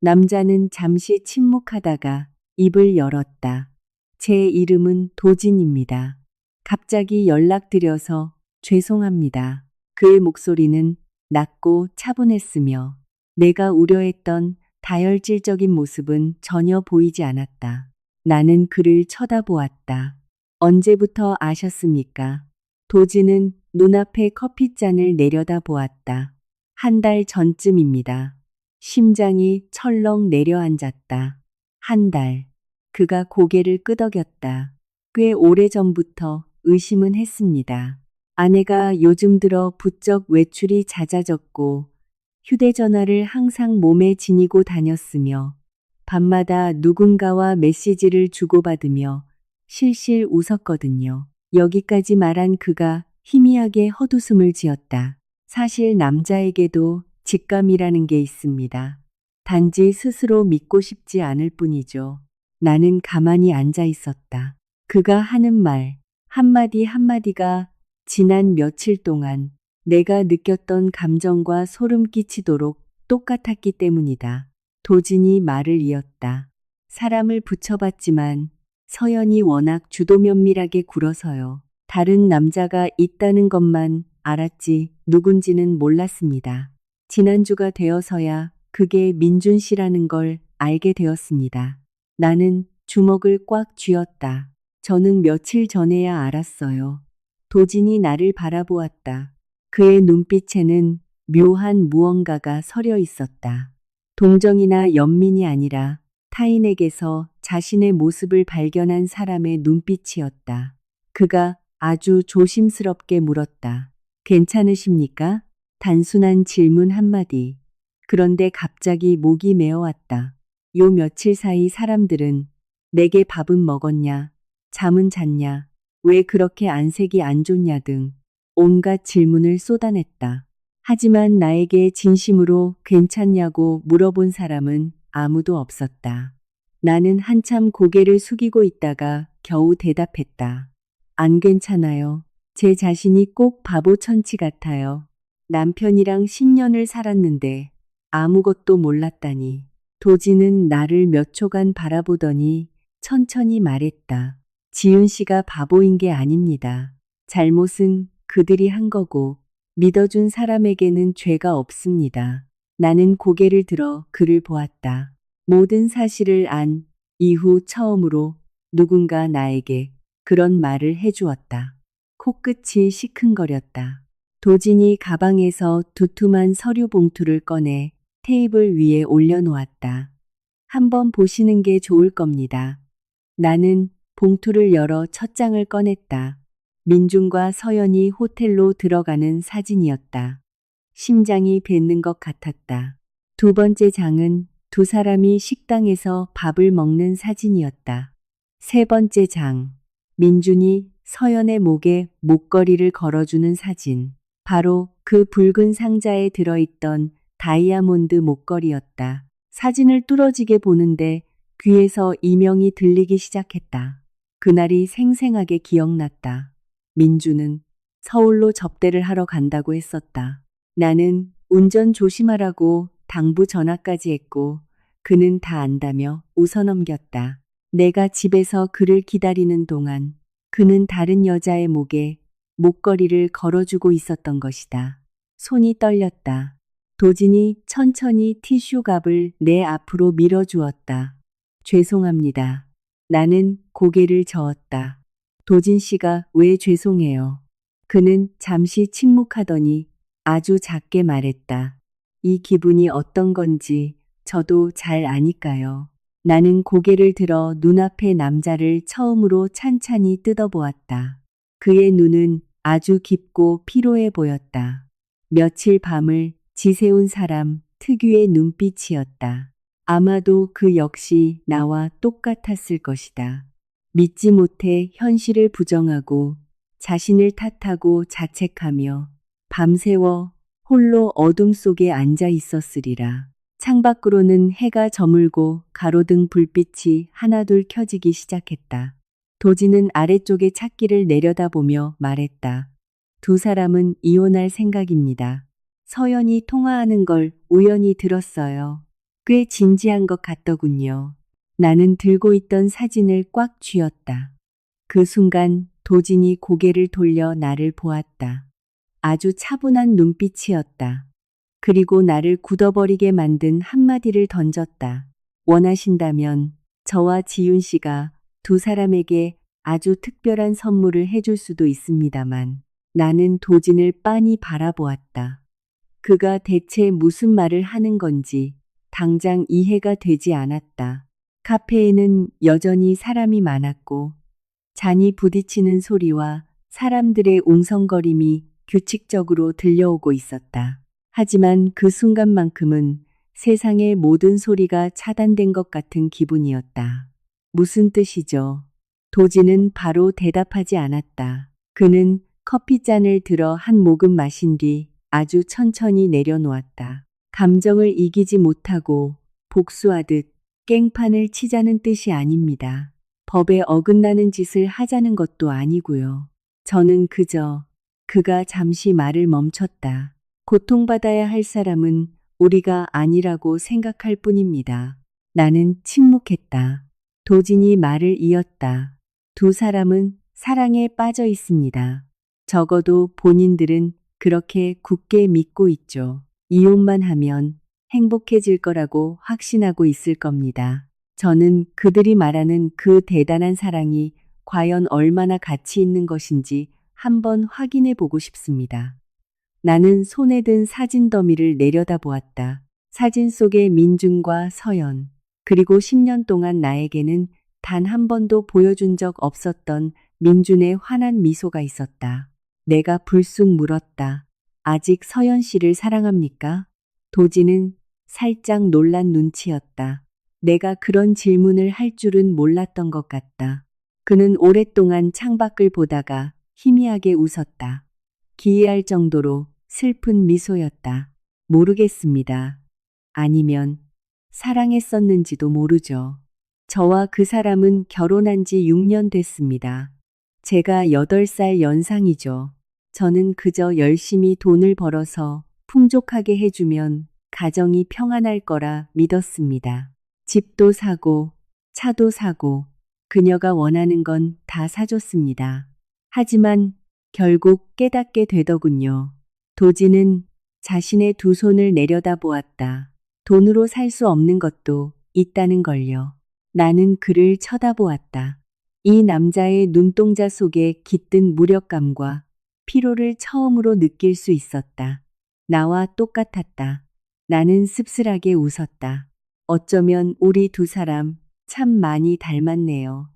남자는 잠시 침묵하다가 입을 열었다. 제 이름은 도진입니다. 갑자기 연락드려서 죄송합니다. 그의 목소리는 낮고 차분했으며 내가 우려했던 다혈질적인 모습은 전혀 보이지 않았다. 나는 그를 쳐다보았다. 언제부터 아셨습니까? 도진은 눈앞에 커피잔을 내려다 보았다. 한 달 전쯤입니다. 심장이 철렁 내려앉았다. 한 달. 그가 고개를 끄덕였다. 꽤 오래전부터 의심은 했습니다. 아내가 요즘 들어 부쩍 외출이 잦아졌고 휴대전화를 항상 몸에 지니고 다녔으며 밤마다 누군가와 메시지를 주고받으며 실실 웃었거든요. 여기까지 말한 그가 희미하게 헛웃음을 지었다. 사실 남자에게도 직감이라는 게 있습니다. 단지 스스로 믿고 싶지 않을 뿐이죠. 나는 가만히 앉아 있었다. 그가 하는 말 한마디 한마디가 지난 며칠 동안 내가 느꼈던 감정과 소름 끼치도록 똑같았기 때문이다. 도진이 말을 이었다. 사람을 붙여봤지만 서연이 워낙 주도 면밀하게 굴어서요. 다른 남자가 있다는 것만 알았지 누군지는 몰랐습니다. 지난주가 되어서야 그게 민준 씨라는 걸 알게 되었습니다. 나는 주먹을 꽉 쥐었다. 저는 며칠 전에야 알았어요. 도진이 나를 바라보았다. 그의 눈빛에는 묘한 무언가가 서려 있었다. 동정이나 연민이 아니라 타인에게서 자신의 모습을 발견한 사람의 눈빛이었다. 그가 아주 조심스럽게 물었다. 괜찮으십니까? 단순한 질문 한마디. 그런데 갑자기 목이 메어왔다. 요 며칠 사이 사람들은 내게 밥은 먹었냐? 잠은 잤냐? 왜 그렇게 안색이 안 좋냐 등 온갖 질문을 쏟아냈다. 하지만 나에게 진심으로 괜찮냐고 물어본 사람은 아무도 없었다. 나는 한참 고개를 숙이고 있다가 겨우 대답했다. 안 괜찮아요. 제 자신이 꼭 바보천치 같아요. 남편이랑 10년을 살았는데 아무것도 몰랐다니. 도지는 나를 몇 초간 바라보더니 천천히 말했다. 지윤 씨가 바보인 게 아닙니다. 잘못은 그들이 한 거고 믿어준 사람에게는 죄가 없습니다. 나는 고개를 들어 그를 보았다. 모든 사실을 안 이후 처음으로 누군가 나에게 그런 말을 해주었다. 코끝이 시큰거렸다. 도진이 가방에서 두툼한 서류 봉투를 꺼내 테이블 위에 올려놓았다. 한번 보시는 게 좋을 겁니다. 나는 봉투를 열어 첫 장을 꺼냈다. 민중과 서연이 호텔로 들어가는 사진이었다. 심장이 뱉는 것 같았다. 두 번째 장은 두 사람이 식당에서 밥을 먹는 사진이었다. 세 번째 장, 민준이 서연의 목에 목걸이를 걸어주는 사진. 바로 그 붉은 상자에 들어있던 다이아몬드 목걸이였다. 사진을 뚫어지게 보는데 귀에서 이명이 들리기 시작했다. 그날이 생생하게 기억났다. 민주는 서울로 접대를 하러 간다고 했었다. 나는 운전 조심하라고 당부 전화까지 했고 그는 다 안다며 웃어넘겼다. 내가 집에서 그를 기다리는 동안 그는 다른 여자의 목에 목걸이를 걸어주고 있었던 것이다. 손이 떨렸다. 도진이 천천히 티슈갑을 내 앞으로 밀어주었다. 죄송합니다. 나는 고개를 저었다. 도진 씨가 왜 죄송해요? 그는 잠시 침묵하더니 아주 작게 말했다. 이 기분이 어떤 건지 저도 잘 아니까요. 나는 고개를 들어 눈앞의 남자를 처음으로 찬찬히 뜯어보았다. 그의 눈은 아주 깊고 피로해 보였다. 며칠 밤을 지새운 사람 특유의 눈빛이었다. 아마도 그 역시 나와 똑같았을 것이다. 믿지 못해 현실을 부정하고 자신을 탓하고 자책하며 밤새워 홀로 어둠 속에 앉아 있었으리라. 창밖으로는 해가 저물고 가로등 불빛이 하나둘 켜지기 시작했다. 도지는 아래쪽의 찾기를 내려다보며 말했다. 두 사람은 이혼할 생각입니다. 서연이 통화하는 걸 우연히 들었어요. 꽤 진지한 것 같더군요. 나는 들고 있던 사진을 꽉 쥐었다. 그 순간 도진이 고개를 돌려 나를 보았다. 아주 차분한 눈빛이었다. 그리고 나를 굳어버리게 만든 한마디를 던졌다. 원하신다면 저와 지윤 씨가 두 사람에게 아주 특별한 선물을 해줄 수도 있습니다만 나는 도진을 빤히 바라보았다. 그가 대체 무슨 말을 하는 건지 당장 이해가 되지 않았다. 카페에는 여전히 사람이 많았고 잔이 부딪히는 소리와 사람들의 웅성거림이 규칙적으로 들려오고 있었다. 하지만 그 순간만큼은 세상의 모든 소리가 차단된 것 같은 기분이었다. 무슨 뜻이죠? 도지는 바로 대답하지 않았다. 그는 커피잔을 들어 한 모금 마신 뒤 아주 천천히 내려놓았다. 감정을 이기지 못하고 복수하듯 깽판을 치자는 뜻이 아닙니다. 법에 어긋나는 짓을 하자는 것도 아니고요. 저는 그저 그가 잠시 말을 멈췄다. 고통받아야 할 사람은 우리가 아니라고 생각할 뿐입니다. 나는 침묵했다. 도진이 말을 이었다. 두 사람은 사랑에 빠져 있습니다. 적어도 본인들은 그렇게 굳게 믿고 있죠. 이혼만 하면 행복해질 거라고 확신하고 있을 겁니다. 저는 그들이 말하는 그 대단한 사랑이 과연 얼마나 가치 있는 것인지 한번 확인해 보고 싶습니다. 나는 손에 든 사진 더미를 내려다보았다. 사진 속의 민준과 서연, 그리고 10년 동안 나에게는 단 한 번도 보여준 적 없었던 민준의 환한 미소가 있었다. 내가 불쑥 물었다. 아직 서연 씨를 사랑합니까? 도지는 살짝 놀란 눈치였다. 내가 그런 질문을 할 줄은 몰랐던 것 같다. 그는 오랫동안 창밖을 보다가 희미하게 웃었다. 기이할 정도로 슬픈 미소였다. 모르겠습니다. 아니면 사랑했었는지도 모르죠. 저와 그 사람은 결혼한 지 6년 됐습니다. 제가 8살 연상이죠. 저는 그저 열심히 돈을 벌어서 풍족하게 해주면 가정이 평안할 거라 믿었습니다. 집도 사고, 차도 사고, 그녀가 원하는 건 다 사줬습니다. 하지만 결국 깨닫게 되더군요. 도지는 자신의 두 손을 내려다보았다. 돈으로 살 수 없는 것도 있다는 걸요. 나는 그를 쳐다보았다. 이 남자의 눈동자 속에 깃든 무력감과 피로를 처음으로 느낄 수 있었다. 나와 똑같았다. 나는 씁쓸하게 웃었다. 어쩌면 우리 두 사람 참 많이 닮았네요.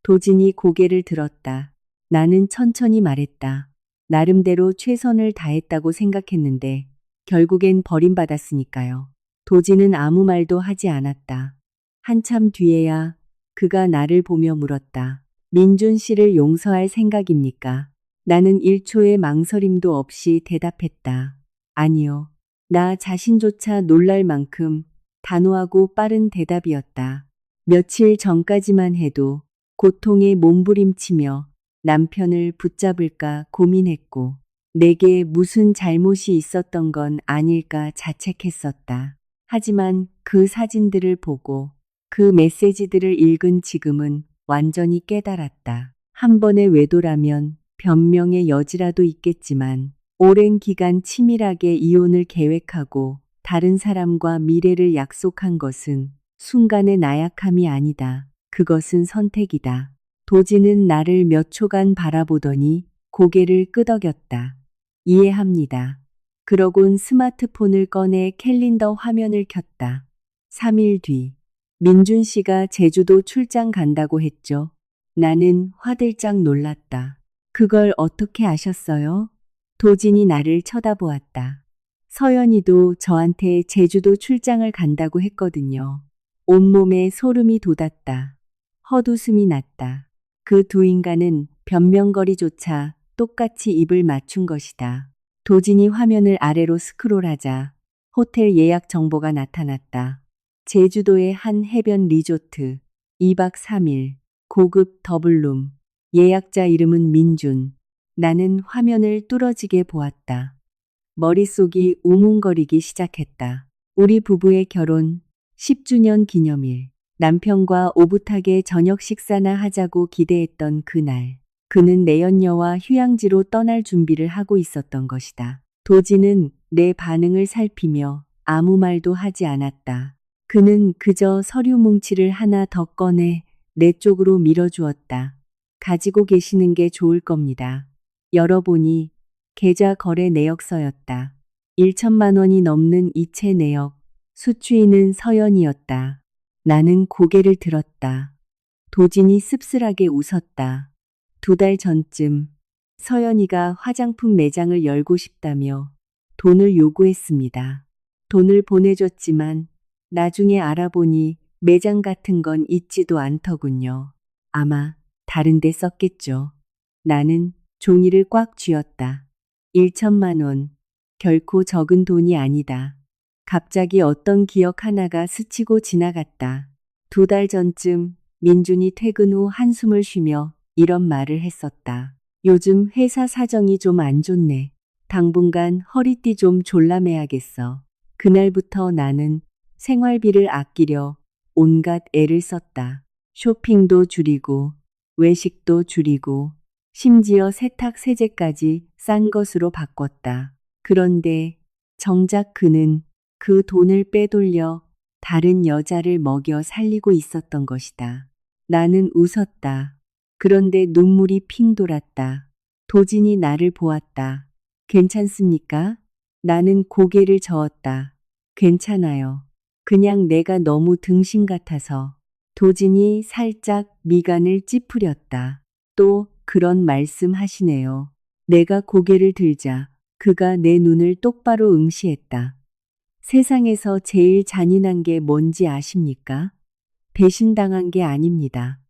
도진이 고개를 들었다. 나는 천천히 말했다. 나름대로 최선을 다했다고 생각했는데 결국엔 버림받았으니까요. 도진은 아무 말도 하지 않았다. 한참 뒤에야 그가 나를 보며 물었다. 민준 씨를 용서할 생각입니까? 나는 1초의 망설임도 없이 대답했다. 아니요. 나 자신조차 놀랄 만큼 단호하고 빠른 대답이었다. 며칠 전까지만 해도 고통에 몸부림치며 남편을 붙잡을까 고민했고 내게 무슨 잘못이 있었던 건 아닐까 자책했었다. 하지만 그 사진들을 보고 그 메시지들을 읽은 지금은 완전히 깨달았다. 한 번의 외도라면 변명의 여지라도 있겠지만 오랜 기간 치밀하게 이혼을 계획하고 다른 사람과 미래를 약속한 것은 순간의 나약함이 아니다. 그것은 선택이다. 도지는 나를 몇 초간 바라보더니 고개를 끄덕였다. 이해합니다. 그러곤 스마트폰을 꺼내 캘린더 화면을 켰다. 3일 뒤. 민준 씨가 제주도 출장 간다고 했죠. 나는 화들짝 놀랐다. 그걸 어떻게 아셨어요? 도진이 나를 쳐다보았다. 서연이도 저한테 제주도 출장을 간다고 했거든요. 온몸에 소름이 돋았다. 헛웃음이 났다. 그 두 인간은 변명거리조차 똑같이 입을 맞춘 것이다. 도진이 화면을 아래로 스크롤하자 호텔 예약 정보가 나타났다. 제주도의 한 해변 리조트, 2박 3일, 고급 더블룸, 예약자 이름은 민준. 나는 화면을 뚫어지게 보았다. 머릿속이 웅웅거리기 시작했다. 우리 부부의 결혼 10주년 기념일. 남편과 오붓하게 저녁 식사나 하자고 기대했던 그날. 그는 내연녀와 휴양지로 떠날 준비를 하고 있었던 것이다. 도지는 내 반응을 살피며 아무 말도 하지 않았다. 그는 그저 서류 뭉치를 하나 더 꺼내 내 쪽으로 밀어주었다. 가지고 계시는 게 좋을 겁니다. 열어보니 계좌 거래 내역서였다. 1천만 원이 넘는 이체 내역, 수취인은 서연이었다. 나는 고개를 들었다. 도진이 씁쓸하게 웃었다. 2달 전쯤 서연이가 화장품 매장을 열고 싶다며 돈을 요구했습니다. 돈을 보내줬지만 나중에 알아보니 매장 같은 건 있지도 않더군요. 아마 다른 데 썼겠죠. 나는 종이를 꽉 쥐었다. 1천만 원. 결코 적은 돈이 아니다. 갑자기 어떤 기억 하나가 스치고 지나갔다. 2달 전쯤 민준이 퇴근 후 한숨을 쉬며 이런 말을 했었다. 요즘 회사 사정이 좀 안 좋네. 당분간 허리띠 좀 졸라매야겠어. 그날부터 나는 생활비를 아끼려 온갖 애를 썼다. 쇼핑도 줄이고 외식도 줄이고 심지어 세탁 세제까지 싼 것으로 바꿨다. 그런데 정작 그는 그 돈을 빼돌려 다른 여자를 먹여 살리고 있었던 것이다. 나는 웃었다. 그런데 눈물이 핑 돌았다. 도진이 나를 보았다. 괜찮습니까? 나는 고개를 저었다. 괜찮아요. 그냥 내가 너무 등신 같아서. 도진이 살짝 미간을 찌푸렸다. 또 그런 말씀 하시네요. 내가 고개를 들자 그가 내 눈을 똑바로 응시했다. 세상에서 제일 잔인한 게 뭔지 아십니까? 배신당한 게 아닙니다.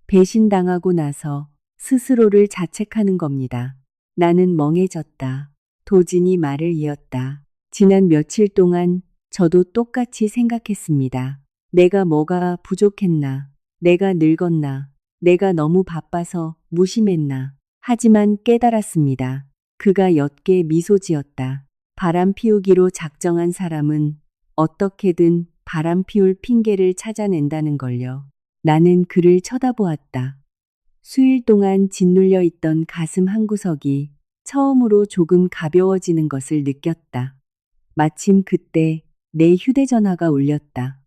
배신당하고 나서 스스로를 자책하는 겁니다. 나는 멍해졌다. 도진이 말을 이었다. 지난 며칠 동안 저도 똑같이 생각했습니다. 내가 뭐가 부족했나? 내가 늙었나? 내가 너무 바빠서 무심했나? 하지만 깨달았습니다. 그가 옅게 미소 지었다. 바람 피우기로 작정한 사람은 어떻게든 바람 피울 핑계를 찾아낸다는 걸요. 나는 그를 쳐다보았다. 수일 동안 짓눌려 있던 가슴 한구석이 처음으로 조금 가벼워지는 것을 느꼈다. 마침 그때 내 휴대전화가 울렸다.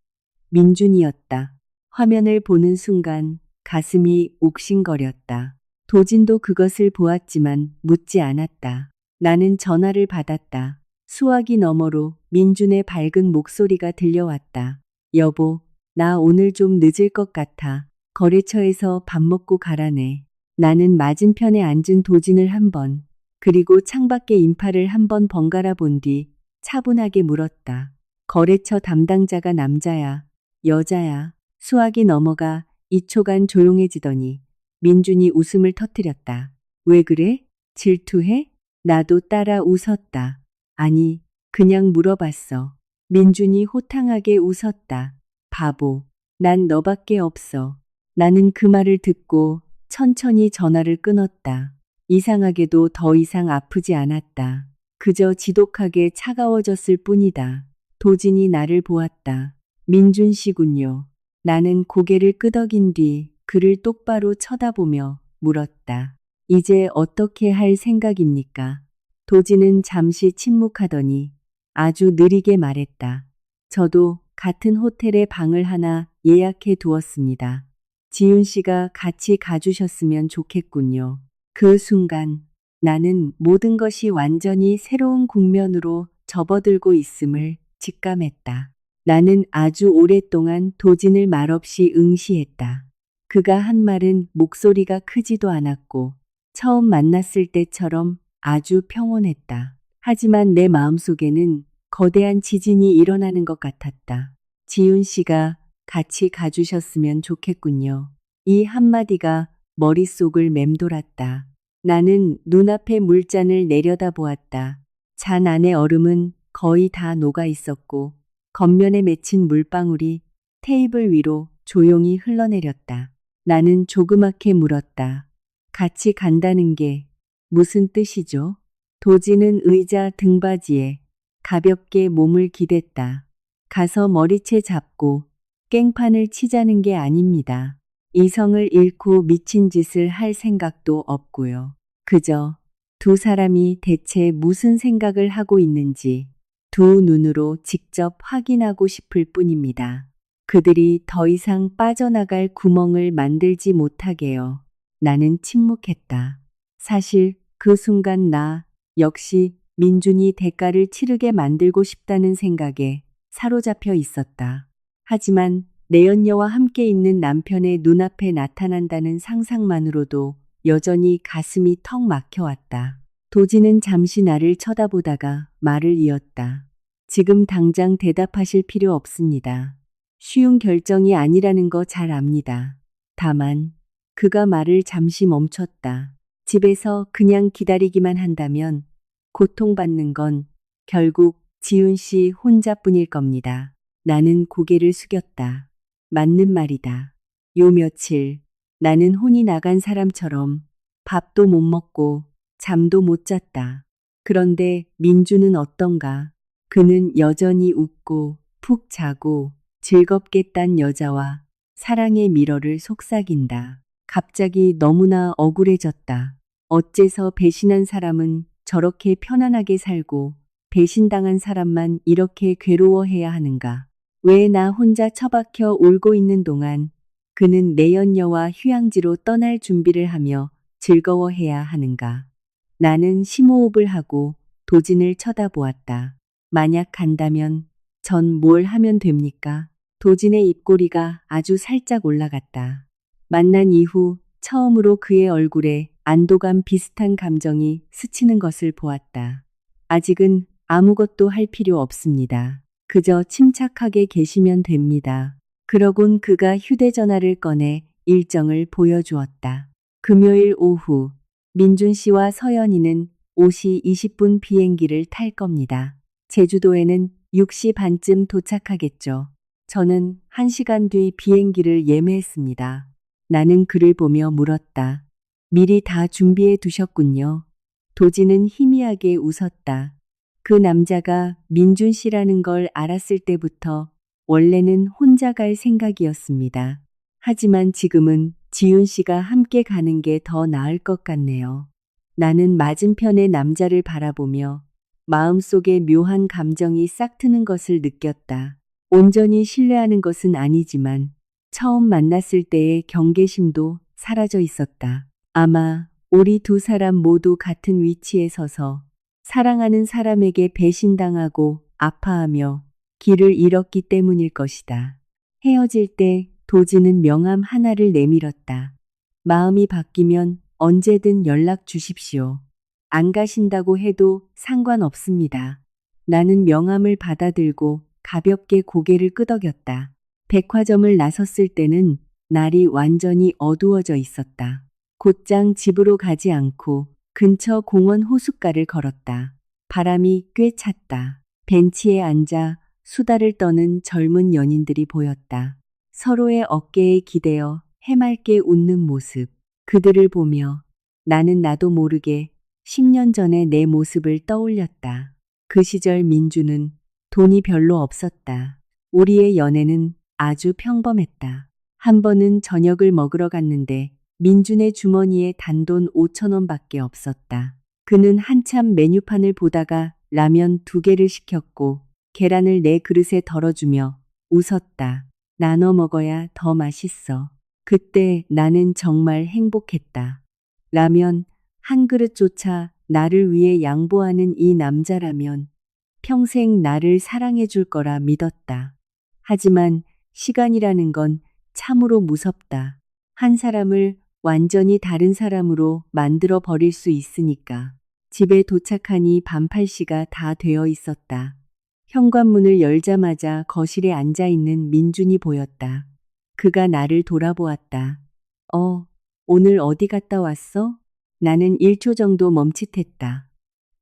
민준이었다. 화면을 보는 순간 가슴이 옥신거렸다. 도진도 그것을 보았지만 묻지 않았다. 나는 전화를 받았다. 수화기 너머로 민준의 밝은 목소리가 들려왔다. 여보, 나 오늘 좀 늦을 것 같아. 거래처에서 밥 먹고 가라네. 나는 맞은편에 앉은 도진을 한 번, 그리고 창밖의 인파를 한 번 번갈아 본 뒤 차분하게 물었다. 거래처 담당자가 남자야, 여자야? 수화기 너머가 2초간 조용해지더니 민준이 웃음을 터뜨렸다. 왜 그래? 질투해? 나도 따라 웃었다. 아니, 그냥 물어봤어. 민준이 호탕하게 웃었다. 바보, 난 너밖에 없어. 나는 그 말을 듣고 천천히 전화를 끊었다. 이상하게도 더 이상 아프지 않았다. 그저 지독하게 차가워졌을 뿐이다. 도진이 나를 보았다. 민준 씨군요. 나는 고개를 끄덕인 뒤 그를 똑바로 쳐다보며 물었다. 이제 어떻게 할 생각입니까? 도진은 잠시 침묵하더니 아주 느리게 말했다. 저도 같은 호텔에 방을 하나 예약해 두었습니다. 지윤 씨가 같이 가주셨으면 좋겠군요. 그 순간 나는 모든 것이 완전히 새로운 국면으로 접어들고 있음을 직감했다. 나는 아주 오랫동안 도진을 말없이 응시했다. 그가 한 말은 목소리가 크지도 않았고 처음 만났을 때처럼 아주 평온했다. 하지만 내 마음속에는 거대한 지진이 일어나는 것 같았다. 지윤 씨가 같이 가주셨으면 좋겠군요. 이 한마디가 머릿속을 맴돌았다. 나는 눈앞의 물잔을 내려다보았다. 잔 안의 얼음은 거의 다 녹아 있었고 겉면에 맺힌 물방울이 테이블 위로 조용히 흘러내렸다. 나는 조그맣게 물었다. 같이 간다는 게 무슨 뜻이죠? 도진은 의자 등받이에 가볍게 몸을 기댔다. 가서 머리채 잡고 깽판을 치자는 게 아닙니다. 이성을 잃고 미친 짓을 할 생각도 없고요. 그저 두 사람이 대체 무슨 생각을 하고 있는지 두 눈으로 직접 확인하고 싶을 뿐입니다. 그들이 더 이상 빠져나갈 구멍을 만들지 못하게요. 나는 침묵했다. 사실 그 순간 나 역시 민준이 대가를 치르게 만들고 싶다는 생각에 사로잡혀 있었다. 하지만 내연녀와 함께 있는 남편의 눈앞에 나타난다는 상상만으로도 여전히 가슴이 턱 막혀왔다. 도진은 잠시 나를 쳐다보다가 말을 이었다. 지금 당장 대답하실 필요 없습니다. 쉬운 결정이 아니라는 거 잘 압니다. 다만 그가 말을 잠시 멈췄다. 집에서 그냥 기다리기만 한다면 고통받는 건 결국 지윤 씨 혼자뿐일 겁니다. 나는 고개를 숙였다. 맞는 말이다. 요 며칠 나는 혼이 나간 사람처럼 밥도 못 먹고 잠도 못 잤다. 그런데 민주는 어떤가? 그는 여전히 웃고 푹 자고 즐겁게 딴 여자와 사랑의 미러를 속삭인다. 갑자기 너무나 억울해졌다. 어째서 배신한 사람은 저렇게 편안하게 살고 배신당한 사람만 이렇게 괴로워해야 하는가? 왜 나 혼자 처박혀 울고 있는 동안 그는 내연녀와 휴양지로 떠날 준비를 하며 즐거워해야 하는가? 나는 심호흡을 하고 도진을 쳐다보았다. 만약 간다면 전 뭘 하면 됩니까? 도진의 입꼬리가 아주 살짝 올라갔다. 만난 이후 처음으로 그의 얼굴에 안도감 비슷한 감정이 스치는 것을 보았다. 아직은 아무것도 할 필요 없습니다. 그저 침착하게 계시면 됩니다. 그러곤 그가 휴대전화를 꺼내 일정을 보여주었다. 금요일 오후 민준 씨와 서연이는 5시 20분 비행기를 탈 겁니다. 제주도에는 6시 반쯤 도착하겠죠. 저는 1시간 뒤 비행기를 예매했습니다. 나는 그를 보며 물었다. 미리 다 준비해 두셨군요. 도진은 희미하게 웃었다. 그 남자가 민준 씨라는 걸 알았을 때부터 원래는 혼자 갈 생각이었습니다. 하지만 지금은 지윤 씨가 함께 가는 게 더 나을 것 같네요. 나는 맞은편의 남자를 바라보며 마음속에 묘한 감정이 싹 트는 것을 느꼈다. 온전히 신뢰하는 것은 아니지만 처음 만났을 때의 경계심도 사라져 있었다. 아마 우리 두 사람 모두 같은 위치에 서서 사랑하는 사람에게 배신당하고 아파하며 길을 잃었기 때문일 것이다. 헤어질 때 도진은 명함 하나를 내밀었다. 마음이 바뀌면 언제든 연락 주십시오. 안 가신다고 해도 상관없습니다. 나는 명함을 받아들고 가볍게 고개를 끄덕였다. 백화점을 나섰을 때는 날이 완전히 어두워져 있었다. 곧장 집으로 가지 않고 근처 공원 호숫가를 걸었다. 바람이 꽤 찼다. 벤치에 앉아 수다를 떠는 젊은 연인들이 보였다. 서로의 어깨에 기대어 해맑게 웃는 모습. 그들을 보며 나는 나도 모르게 10년 전의 내 모습을 떠올렸다. 그 시절 민주는 돈이 별로 없었다. 우리의 연애는 아주 평범했다. 한 번은 저녁을 먹으러 갔는데 민준의 주머니에 단돈 5천 원밖에 없었다. 그는 한참 메뉴판을 보다가 라면 2개를 시켰고 계란을 내 그릇에 덜어주며 웃었다. 나눠 먹어야 더 맛있어. 그때 나는 정말 행복했다. 라면 한 그릇조차 나를 위해 양보하는 이 남자라면 평생 나를 사랑해 줄 거라 믿었다. 하지만 시간이라는 건 참으로 무섭다. 한 사람을 완전히 다른 사람으로 만들어 버릴 수 있으니까. 집에 도착하니 반팔씨가 다 되어 있었다. 현관문을 열자마자 거실에 앉아 있는 민준이 보였다. 그가 나를 돌아보았다. 오늘 어디 갔다 왔어? 나는 1초 정도 멈칫했다.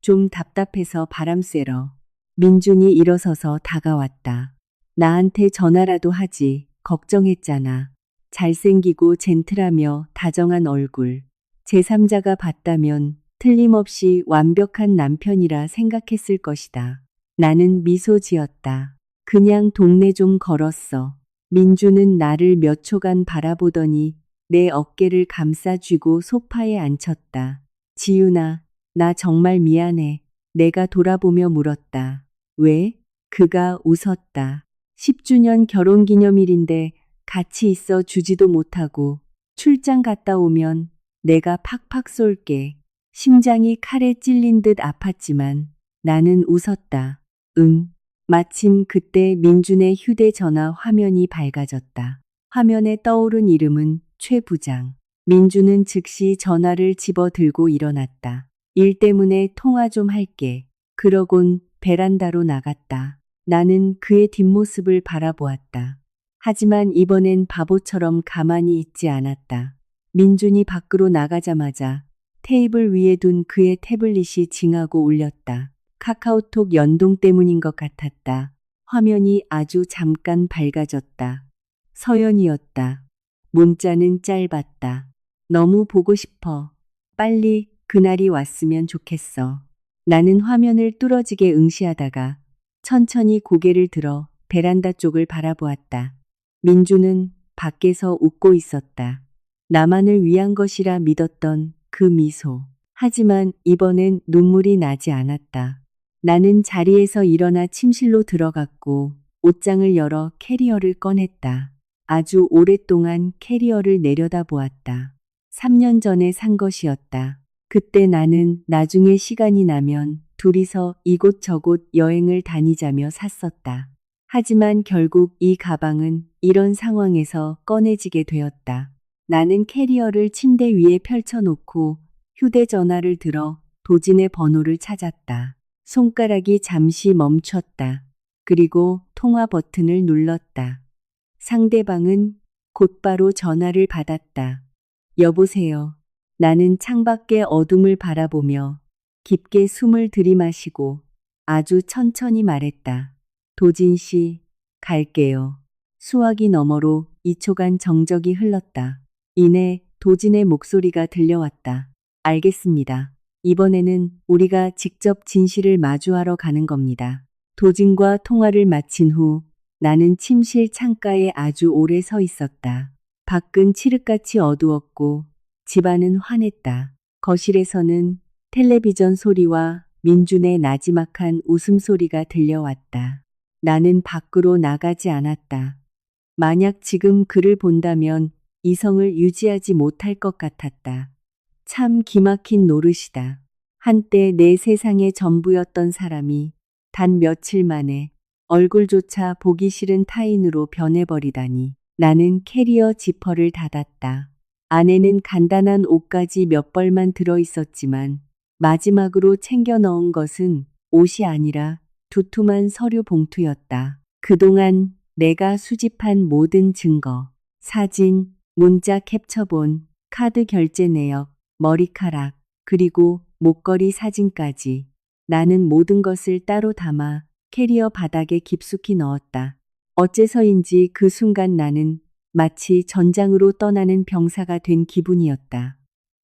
좀 답답해서 바람 쐬러. 민준이 일어서서 다가왔다. 나한테 전화라도 하지. 걱정했잖아. 잘생기고 젠틀하며 다정한 얼굴. 제3자가 봤다면 틀림없이 완벽한 남편이라 생각했을 것이다. 나는 미소 지었다. 그냥 동네 좀 걸었어. 민주는 나를 몇 초간 바라보더니 내 어깨를 감싸쥐고 소파에 앉혔다. 지윤아, 나 정말 미안해. 내가 돌아보며 물었다. 왜? 그가 웃었다. 10주년 결혼기념일인데 같이 있어 주지도 못하고 출장 갔다 오면 내가 팍팍 쏠게. 심장이 칼에 찔린 듯 아팠지만 나는 웃었다. 마침 그때 민준의 휴대전화 화면이 밝아졌다. 화면에 떠오른 이름은 최 부장. 민준은 즉시 전화를 집어 들고 일어났다. 일 때문에 통화 좀 할게. 그러곤 베란다로 나갔다. 나는 그의 뒷모습을 바라보았다. 하지만 이번엔 바보처럼 가만히 있지 않았다. 민준이 밖으로 나가자마자 테이블 위에 둔 그의 태블릿이 징하고 울렸다. 카카오톡 연동 때문인 것 같았다. 화면이 아주 잠깐 밝아졌다. 서연이었다. 문자는 짧았다. 너무 보고 싶어. 빨리 그날이 왔으면 좋겠어. 나는 화면을 뚫어지게 응시하다가 천천히 고개를 들어 베란다 쪽을 바라보았다. 민주는 밖에서 웃고 있었다. 나만을 위한 것이라 믿었던 그 미소. 하지만 이번엔 눈물이 나지 않았다. 나는 자리에서 일어나 침실로 들어갔고 옷장을 열어 캐리어를 꺼냈다. 아주 오랫동안 캐리어를 내려다보았다. 3년 전에 산 것이었다. 그때 나는 나중에 시간이 나면 둘이서 이곳저곳 여행을 다니자며 샀었다. 하지만 결국 이 가방은 이런 상황에서 꺼내지게 되었다. 나는 캐리어를 침대 위에 펼쳐놓고 휴대전화를 들어 도진의 번호를 찾았다. 손가락이 잠시 멈췄다. 그리고 통화 버튼을 눌렀다. 상대방은 곧바로 전화를 받았다. 여보세요. 나는 창밖의 어둠을 바라보며 깊게 숨을 들이마시고 아주 천천히 말했다. 도진 씨, 갈게요. 수화기 너머로 2초간 정적이 흘렀다. 이내 도진의 목소리가 들려왔다. 알겠습니다. 이번에는 우리가 직접 진실을 마주하러 가는 겁니다. 도진과 통화를 마친 후 나는 침실 창가에 아주 오래 서 있었다. 밖은 칠흑같이 어두웠고 집안은 환했다. 거실에서는 텔레비전 소리와 민준의 나지막한 웃음소리가 들려왔다. 나는 밖으로 나가지 않았다. 만약 지금 그를 본다면 이성을 유지하지 못할 것 같았다. 참 기막힌 노릇이다. 한때 내 세상의 전부였던 사람이 단 며칠 만에 얼굴조차 보기 싫은 타인으로 변해버리다니. 나는 캐리어 지퍼를 닫았다. 안에는 간단한 옷가지 몇 벌만 들어있었지만 마지막으로 챙겨 넣은 것은 옷이 아니라 두툼한 서류 봉투였다. 그동안 내가 수집한 모든 증거, 사진, 문자 캡처본, 카드 결제 내역, 머리카락, 그리고 목걸이 사진까지 나는 모든 것을 따로 담아 캐리어 바닥에 깊숙이 넣었다. 어째서인지 그 순간 나는 마치 전장으로 떠나는 병사가 된 기분이었다.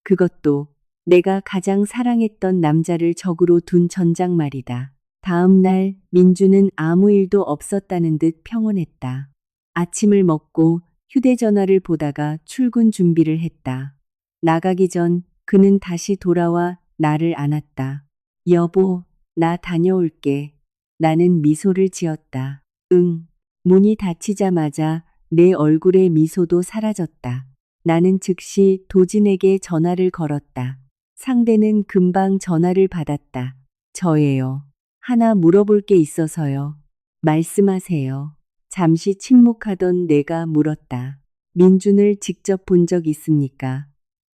그것도 내가 가장 사랑했던 남자를 적으로 둔 전장 말이다. 다음 날 민주는 아무 일도 없었다는 듯 평온했다. 아침을 먹고 휴대전화를 보다가 출근 준비를 했다. 나가기 전 그는 다시 돌아와 나를 안았다. 여보, 나 다녀올게. 나는 미소를 지었다. 응. 문이 닫히자마자 내 얼굴의 미소도 사라졌다. 나는 즉시 도진에게 전화를 걸었다. 상대는 금방 전화를 받았다. 저예요. 하나 물어볼 게 있어서요. 말씀하세요. 잠시 침묵하던 내가 물었다. 민준을 직접 본 적 있습니까?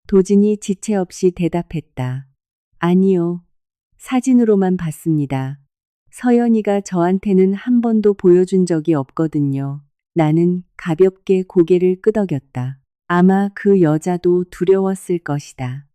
도진이 지체 없이 대답했다. 아니요. 사진으로만 봤습니다. 서연이가 저한테는 한 번도 보여준 적이 없거든요. 나는 가볍게 고개를 끄덕였다. 아마 그 여자도 두려웠을 것이다.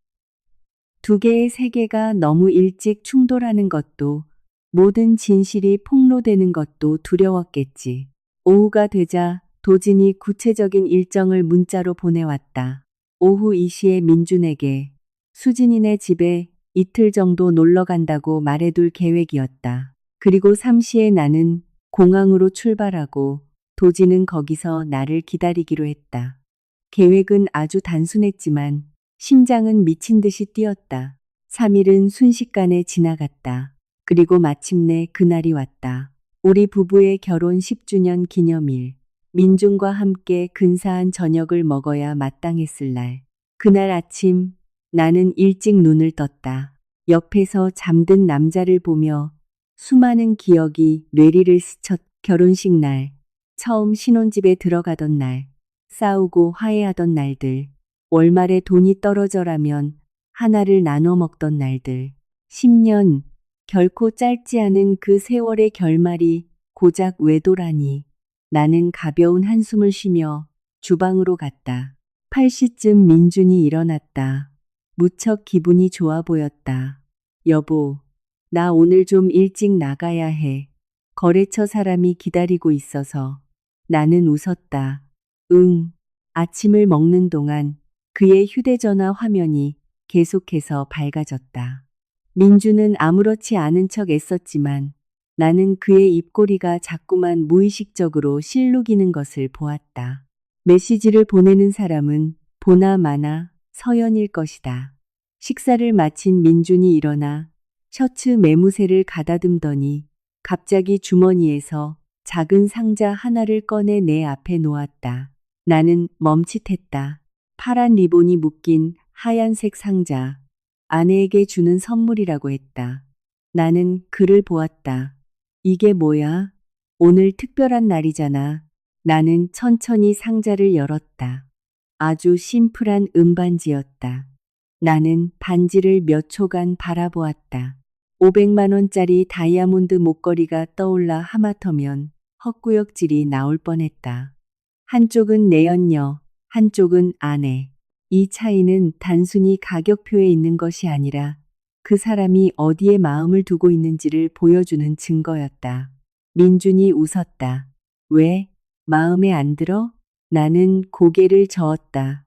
두 개의 세계가 너무 일찍 충돌하는 것도 모든 진실이 폭로되는 것도 두려웠겠지. 오후가 되자 도진이 구체적인 일정을 문자로 보내왔다. 오후 2시에 민준에게 수진이네 집에 이틀 정도 놀러 간다고 말해둘 계획이었다. 그리고 3시에 나는 공항으로 출발하고 도진은 거기서 나를 기다리기로 했다. 계획은 아주 단순했지만 심장은 미친 듯이 뛰었다. 3일은 순식간에 지나갔다. 그리고 마침내 그날이 왔다. 우리 부부의 결혼 10주년 기념일. 민준과 함께 근사한 저녁을 먹어야 마땅했을 날. 그날 아침 나는 일찍 눈을 떴다. 옆에서 잠든 남자를 보며 수많은 기억이 뇌리를 스쳤. 결혼식 날, 처음 신혼집에 들어가던 날, 싸우고 화해하던 날들, 월말에 돈이 떨어져라면 하나를 나눠 먹던 날들, 10년, 결코 짧지 않은 그 세월의 결말이 고작 외도라니. 나는 가벼운 한숨을 쉬며 주방으로 갔다. 8시쯤 민준이 일어났다. 무척 기분이 좋아 보였다. 여보, 나 오늘 좀 일찍 나가야 해. 거래처 사람이 기다리고 있어서. 나는 웃었다. 응. 아침을 먹는 동안 그의 휴대전화 화면이 계속해서 밝아졌다. 민주는 아무렇지 않은 척 애썼지만 나는 그의 입꼬리가 자꾸만 무의식적으로 실룩이는 것을 보았다. 메시지를 보내는 사람은 보나 마나 서연일 것이다. 식사를 마친 민준이 일어나 셔츠 매무새를 가다듬더니 갑자기 주머니에서 작은 상자 하나를 꺼내 내 앞에 놓았다. 나는 멈칫했다. 파란 리본이 묶인 하얀색 상자. 아내에게 주는 선물이라고 했다. 나는 그를 보았다. 이게 뭐야? 오늘 특별한 날이잖아. 나는 천천히 상자를 열었다. 아주 심플한 은반지였다. 나는 반지를 몇 초간 바라보았다. 500만 원짜리 다이아몬드 목걸이가 떠올라 하마터면 헛구역질이 나올 뻔했다. 한쪽은 내 연녀, 한쪽은 아내. 이 차이는 단순히 가격표에 있는 것이 아니라 그 사람이 어디에 마음을 두고 있는지를 보여주는 증거였다. 민준이 웃었다. 왜? 마음에 안 들어? 나는 고개를 저었다.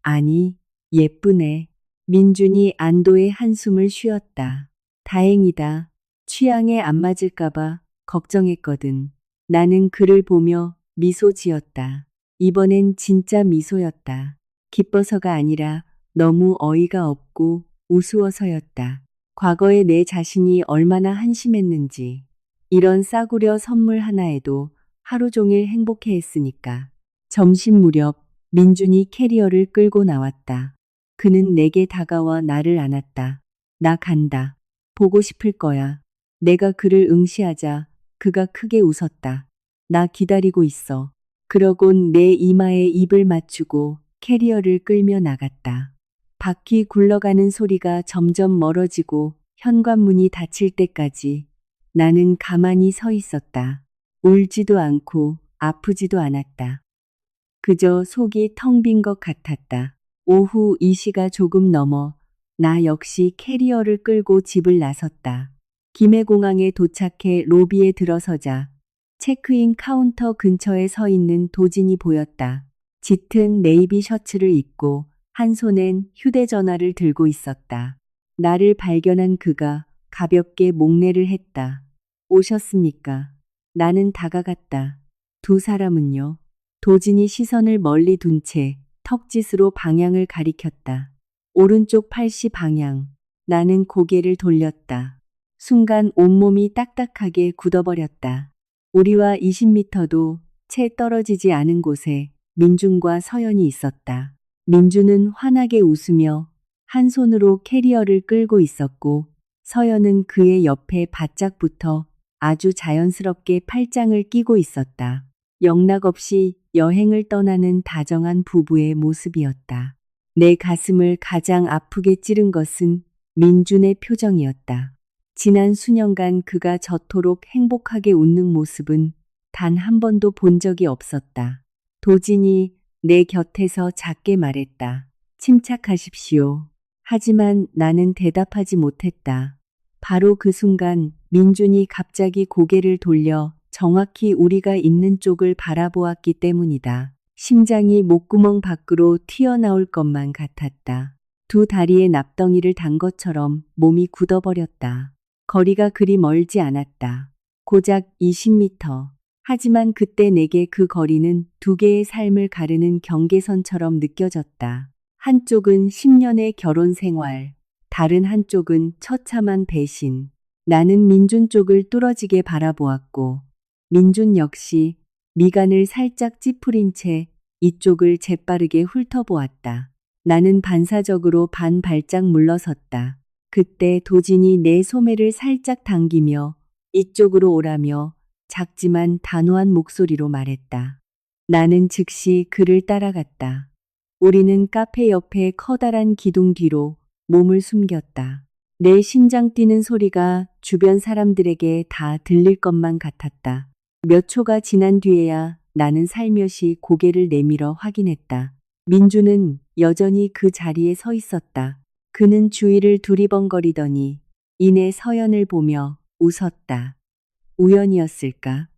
아니, 예쁘네. 민준이 안도의 한숨을 쉬었다. 다행이다. 취향에 안 맞을까봐 걱정했거든. 나는 그를 보며 미소 지었다. 이번엔 진짜 미소였다. 기뻐서가 아니라 너무 어이가 없고 우스워서였다. 과거에 내 자신이 얼마나 한심했는지. 이런 싸구려 선물 하나에도 하루 종일 행복해 했으니까. 점심 무렵 민준이 캐리어를 끌고 나왔다. 그는 내게 다가와 나를 안았다. 나 간다. 보고 싶을 거야. 내가 그를 응시하자 그가 크게 웃었다. 나 기다리고 있어. 그러곤 내 이마에 입을 맞추고 캐리어를 끌며 나갔다. 바퀴 굴러가는 소리가 점점 멀어지고 현관문이 닫힐 때까지 나는 가만히 서 있었다. 울지도 않고 아프지도 않았다. 그저 속이 텅 빈 것 같았다. 오후 2시가 조금 넘어 나 역시 캐리어를 끌고 집을 나섰다. 김해공항에 도착해 로비에 들어서자 체크인 카운터 근처에 서 있는 도진이 보였다. 짙은 네이비 셔츠를 입고 한 손엔 휴대전화를 들고 있었다. 나를 발견한 그가 가볍게 목례를 했다. 오셨습니까? 나는 다가갔다. 두 사람은요? 도진이 시선을 멀리 둔 채 턱짓으로 방향을 가리켰다. 오른쪽 80 방향. 나는 고개를 돌렸다. 순간 온몸이 딱딱하게 굳어버렸다. 우리와 20m도 채 떨어지지 않은 곳에 민준과 서연이 있었다. 민준은 환하게 웃으며 한 손으로 캐리어를 끌고 있었고 서연은 그의 옆에 바짝 붙어 아주 자연스럽게 팔짱을 끼고 있었다. 영락없이 여행을 떠나는 다정한 부부의 모습이었다. 내 가슴을 가장 아프게 찌른 것은 민준의 표정이었다. 지난 수년간 그가 저토록 행복하게 웃는 모습은 단 한 번도 본 적이 없었다. 도진이 내 곁에서 작게 말했다. 침착하십시오. 하지만 나는 대답하지 못했다. 바로 그 순간 민준이 갑자기 고개를 돌려 정확히 우리가 있는 쪽을 바라보았기 때문이다. 심장이 목구멍 밖으로 튀어나올 것만 같았다. 두 다리에 납덩이를 단 것처럼 몸이 굳어버렸다. 거리가 그리 멀지 않았다. 고작 20m. 하지만 그때 내게 그 거리는 두 개의 삶을 가르는 경계선처럼 느껴졌다. 한쪽은 10년의 결혼 생활, 다른 한쪽은 처참한 배신. 나는 민준 쪽을 뚫어지게 바라보았고 민준 역시 미간을 살짝 찌푸린 채 이쪽을 재빠르게 훑어보았다. 나는 반사적으로 반 발짝 물러섰다. 그때 도진이 내 소매를 살짝 당기며 이쪽으로 오라며 작지만 단호한 목소리로 말했다. 나는 즉시 그를 따라갔다. 우리는 카페 옆에 커다란 기둥 뒤로 몸을 숨겼다. 내 심장 뛰는 소리가 주변 사람들에게 다 들릴 것만 같았다. 몇 초가 지난 뒤에야 나는 살며시 고개를 내밀어 확인했다. 민주는 여전히 그 자리에 서 있었다. 그는 주위를 두리번거리더니 이내 서연을 보며 웃었다. 우연이었을까?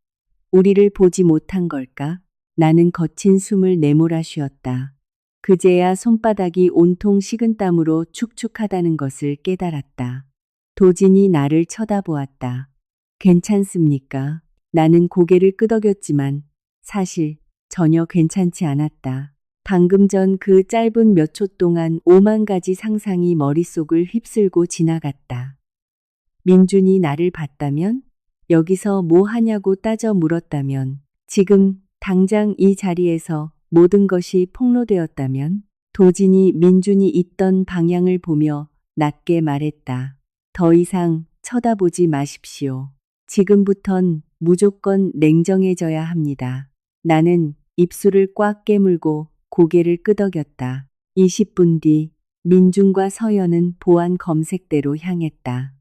우리를 보지 못한 걸까? 나는 거친 숨을 내몰아 쉬었다. 그제야 손바닥이 온통 식은땀으로 축축하다는 것을 깨달았다. 도진이 나를 쳐다보았다. 괜찮습니까? 나는 고개를 끄덕였지만 사실 전혀 괜찮지 않았다. 방금 전 그 짧은 몇 초 동안 5만 가지 상상이 머릿속을 휩쓸고 지나갔다. 민준이 나를 봤다면? 여기서 뭐 하냐고 따져 물었다면? 지금 당장 이 자리에서 모든 것이 폭로되었다면? 도진이 민준이 있던 방향을 보며 낮게 말했다. 더 이상 쳐다보지 마십시오. 지금부턴 무조건 냉정해져야 합니다. 나는 입술을 꽉 깨물고 고개를 끄덕였다. 20분 뒤 민준과 서연은 보안 검색대로 향했다.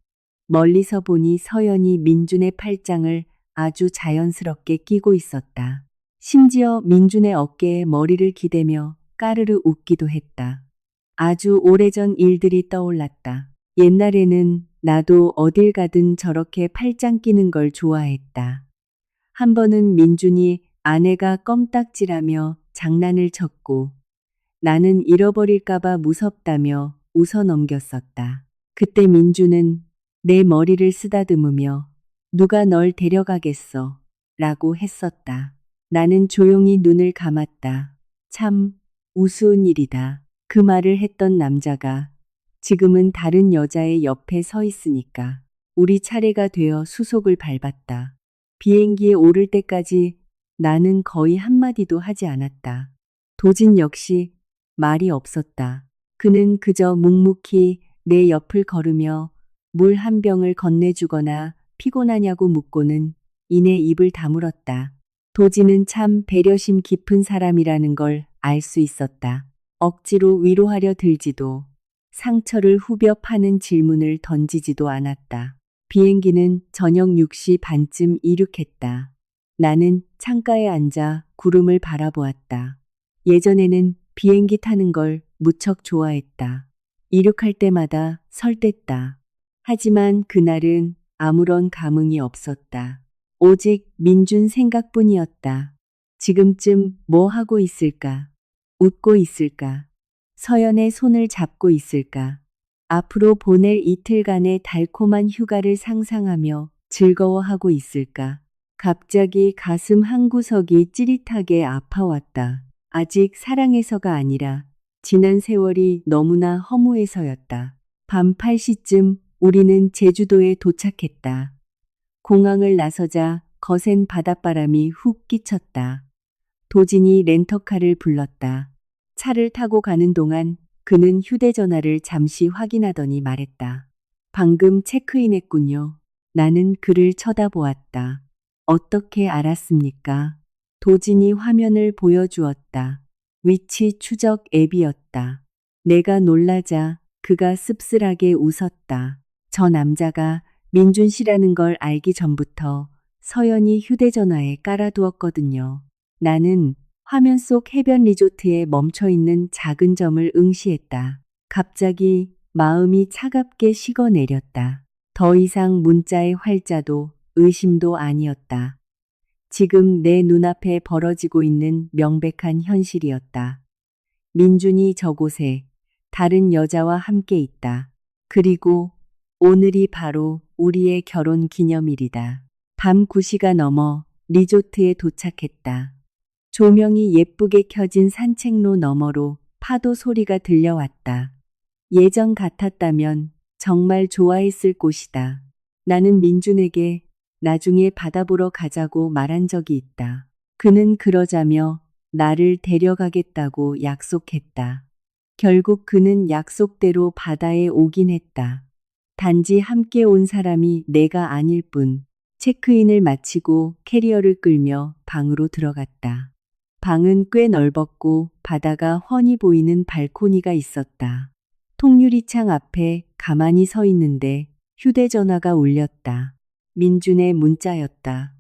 멀리서 보니 서연이 민준의 팔짱을 아주 자연스럽게 끼고 있었다. 심지어 민준의 어깨에 머리를 기대며 까르르 웃기도 했다. 아주 오래전 일들이 떠올랐다. 옛날에는 나도 어딜 가든 저렇게 팔짱 끼는 걸 좋아했다. 한 번은 민준이 아내가 껌딱지라며 장난을 쳤고 나는 잃어버릴까봐 무섭다며 웃어 넘겼었다. 그때 민준은 내 머리를 쓰다듬으며 누가 널 데려가겠어 라고 했었다. 나는 조용히 눈을 감았다. 참 우스운 일이다. 그 말을 했던 남자가 지금은 다른 여자의 옆에 서 있으니까 우리 차례가 되어 수속을 밟았다. 비행기에 오를 때까지 나는 거의 한마디도 하지 않았다. 도진 역시 말이 없었다. 그는 그저 묵묵히 내 옆을 걸으며 물 한 병을 건네주거나 피곤하냐고 묻고는 이내 입을 다물었다. 도진은 참 배려심 깊은 사람이라는 걸 알 수 있었다. 억지로 위로하려 들지도 상처를 후벼 파는 질문을 던지지도 않았다. 비행기는 저녁 6시 반쯤 이륙했다. 나는 창가에 앉아 구름을 바라보았다. 예전에는 비행기 타는 걸 무척 좋아했다. 이륙할 때마다 설렜다. 하지만 그날은 아무런 감흥이 없었다. 오직 민준 생각뿐이었다. 지금쯤 뭐 하고 있을까? 웃고 있을까? 서연의 손을 잡고 있을까? 앞으로 보낼 이틀간의 달콤한 휴가를 상상하며 즐거워하고 있을까? 갑자기 가슴 한구석이 찌릿하게 아파왔다. 아직 사랑해서가 아니라 지난 세월이 너무나 허무해서였다. 밤 8시쯤 우리는 제주도에 도착했다. 공항을 나서자 거센 바닷바람이 훅 끼쳤다. 도진이 렌터카를 불렀다. 차를 타고 가는 동안 그는 휴대전화를 잠시 확인하더니 말했다. 방금 체크인했군요. 나는 그를 쳐다보았다. 어떻게 알았습니까? 도진이 화면을 보여주었다. 위치 추적 앱이었다. 내가 놀라자 그가 씁쓸하게 웃었다. 저 남자가 민준 씨라는 걸 알기 전부터 서연이 휴대전화에 깔아두었거든요. 나는 화면 속 해변 리조트에 멈춰있는 작은 점을 응시했다. 갑자기 마음이 차갑게 식어내렸다. 더 이상 문자의 활자도 의심도 아니었다. 지금 내 눈앞에 벌어지고 있는 명백한 현실이었다. 민준이 저곳에 다른 여자와 함께 있다. 그리고 오늘이 바로 우리의 결혼 기념일이다. 밤 9시가 넘어 리조트에 도착했다. 조명이 예쁘게 켜진 산책로 너머로 파도 소리가 들려왔다. 예전 같았다면 정말 좋아했을 곳이다. 나는 민준에게 나중에 바다 보러 가자고 말한 적이 있다. 그는 그러자며 나를 데려가겠다고 약속했다. 결국 그는 약속대로 바다에 오긴 했다. 단지 함께 온 사람이 내가 아닐 뿐. 체크인을 마치고 캐리어를 끌며 방으로 들어갔다. 방은 꽤 넓었고 바다가 훤히 보이는 발코니가 있었다. 통유리창 앞에 가만히 서 있는데 휴대전화가 울렸다. 민준의 문자였다.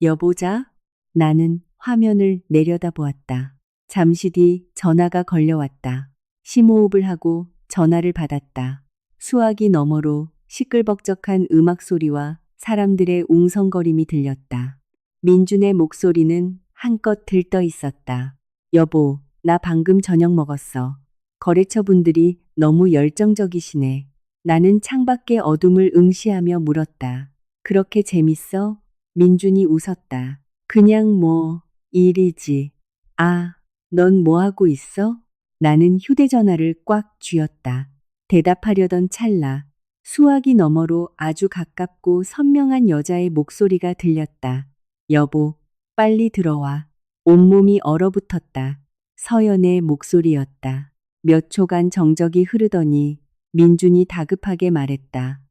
여보자? 나는 화면을 내려다보았다. 잠시 뒤 전화가 걸려왔다. 심호흡을 하고 전화를 받았다. 수화기 너머로 시끌벅적한 음악 소리와 사람들의 웅성거림이 들렸다. 민준의 목소리는 한껏 들떠 있었다. 여보, 나 방금 저녁 먹었어. 거래처 분들이 너무 열정적이시네. 나는 창밖의 어둠을 응시하며 물었다. 그렇게 재밌어? 민준이 웃었다. 그냥 뭐, 일이지. 아, 넌 뭐 하고 있어? 나는 휴대전화를 꽉 쥐었다. 대답하려던 찰나, 수화기 너머로 아주 가깝고 선명한 여자의 목소리가 들렸다. 여보, 빨리 들어와. 온몸이 얼어붙었다. 서연의 목소리였다. 몇 초간 정적이 흐르더니 민준이 다급하게 말했다.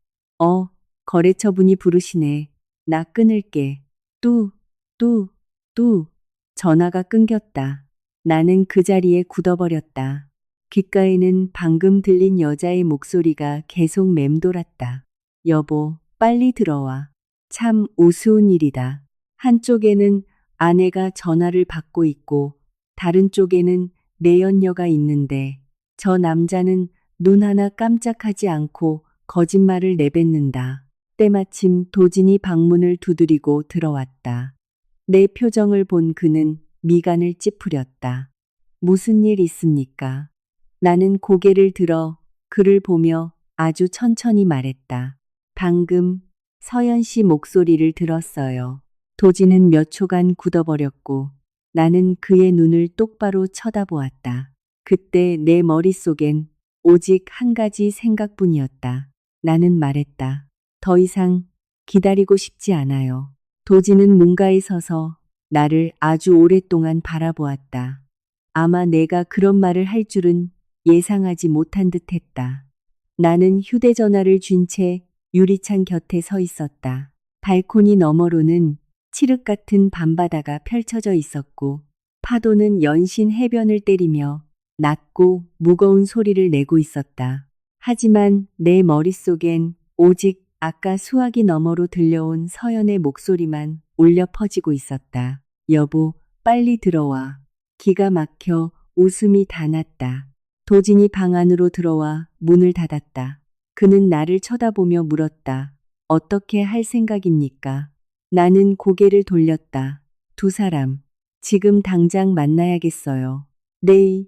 거래처분이 부르시네. 나 끊을게. 뚜, 뚜, 뚜. 전화가 끊겼다. 나는 그 자리에 굳어버렸다. 귓가에는 방금 들린 여자의 목소리가 계속 맴돌았다. 여보, 빨리 들어와. 참 우스운 일이다. 한쪽에는 아내가 전화를 받고 있고 다른 쪽에는 내연녀가 있는데 저 남자는 눈 하나 깜짝하지 않고 거짓말을 내뱉는다. 때마침 도진이 방문을 두드리고 들어왔다. 내 표정을 본 그는 미간을 찌푸렸다. 무슨 일 있습니까? 나는 고개를 들어 그를 보며 아주 천천히 말했다. 방금 서연 씨 목소리를 들었어요. 도진은 몇 초간 굳어버렸고 나는 그의 눈을 똑바로 쳐다보았다. 그때 내 머릿속엔 오직 한 가지 생각뿐이었다. 나는 말했다. 더 이상 기다리고 싶지 않아요. 도진은 문가에 서서 나를 아주 오랫동안 바라보았다. 아마 내가 그런 말을 할 줄은 예상하지 못한 듯 했다. 나는 휴대전화를 쥔 채 유리창 곁에 서 있었다. 발코니 너머로는 칠흑 같은 밤바다가 펼쳐져 있었고 파도는 연신 해변을 때리며 낮고 무거운 소리를 내고 있었다. 하지만 내 머릿속엔 오직 아까 수화기 너머로 들려온 서연의 목소리만 울려 퍼지고 있었다. 여보, 빨리 들어와. 기가 막혀 웃음이 다 났다. 도진이 방 안으로 들어와 문을 닫았다. 그는 나를 쳐다보며 물었다. 어떻게 할 생각입니까? 나는 고개를 돌렸다. 두 사람, 지금 당장 만나야겠어요. 네.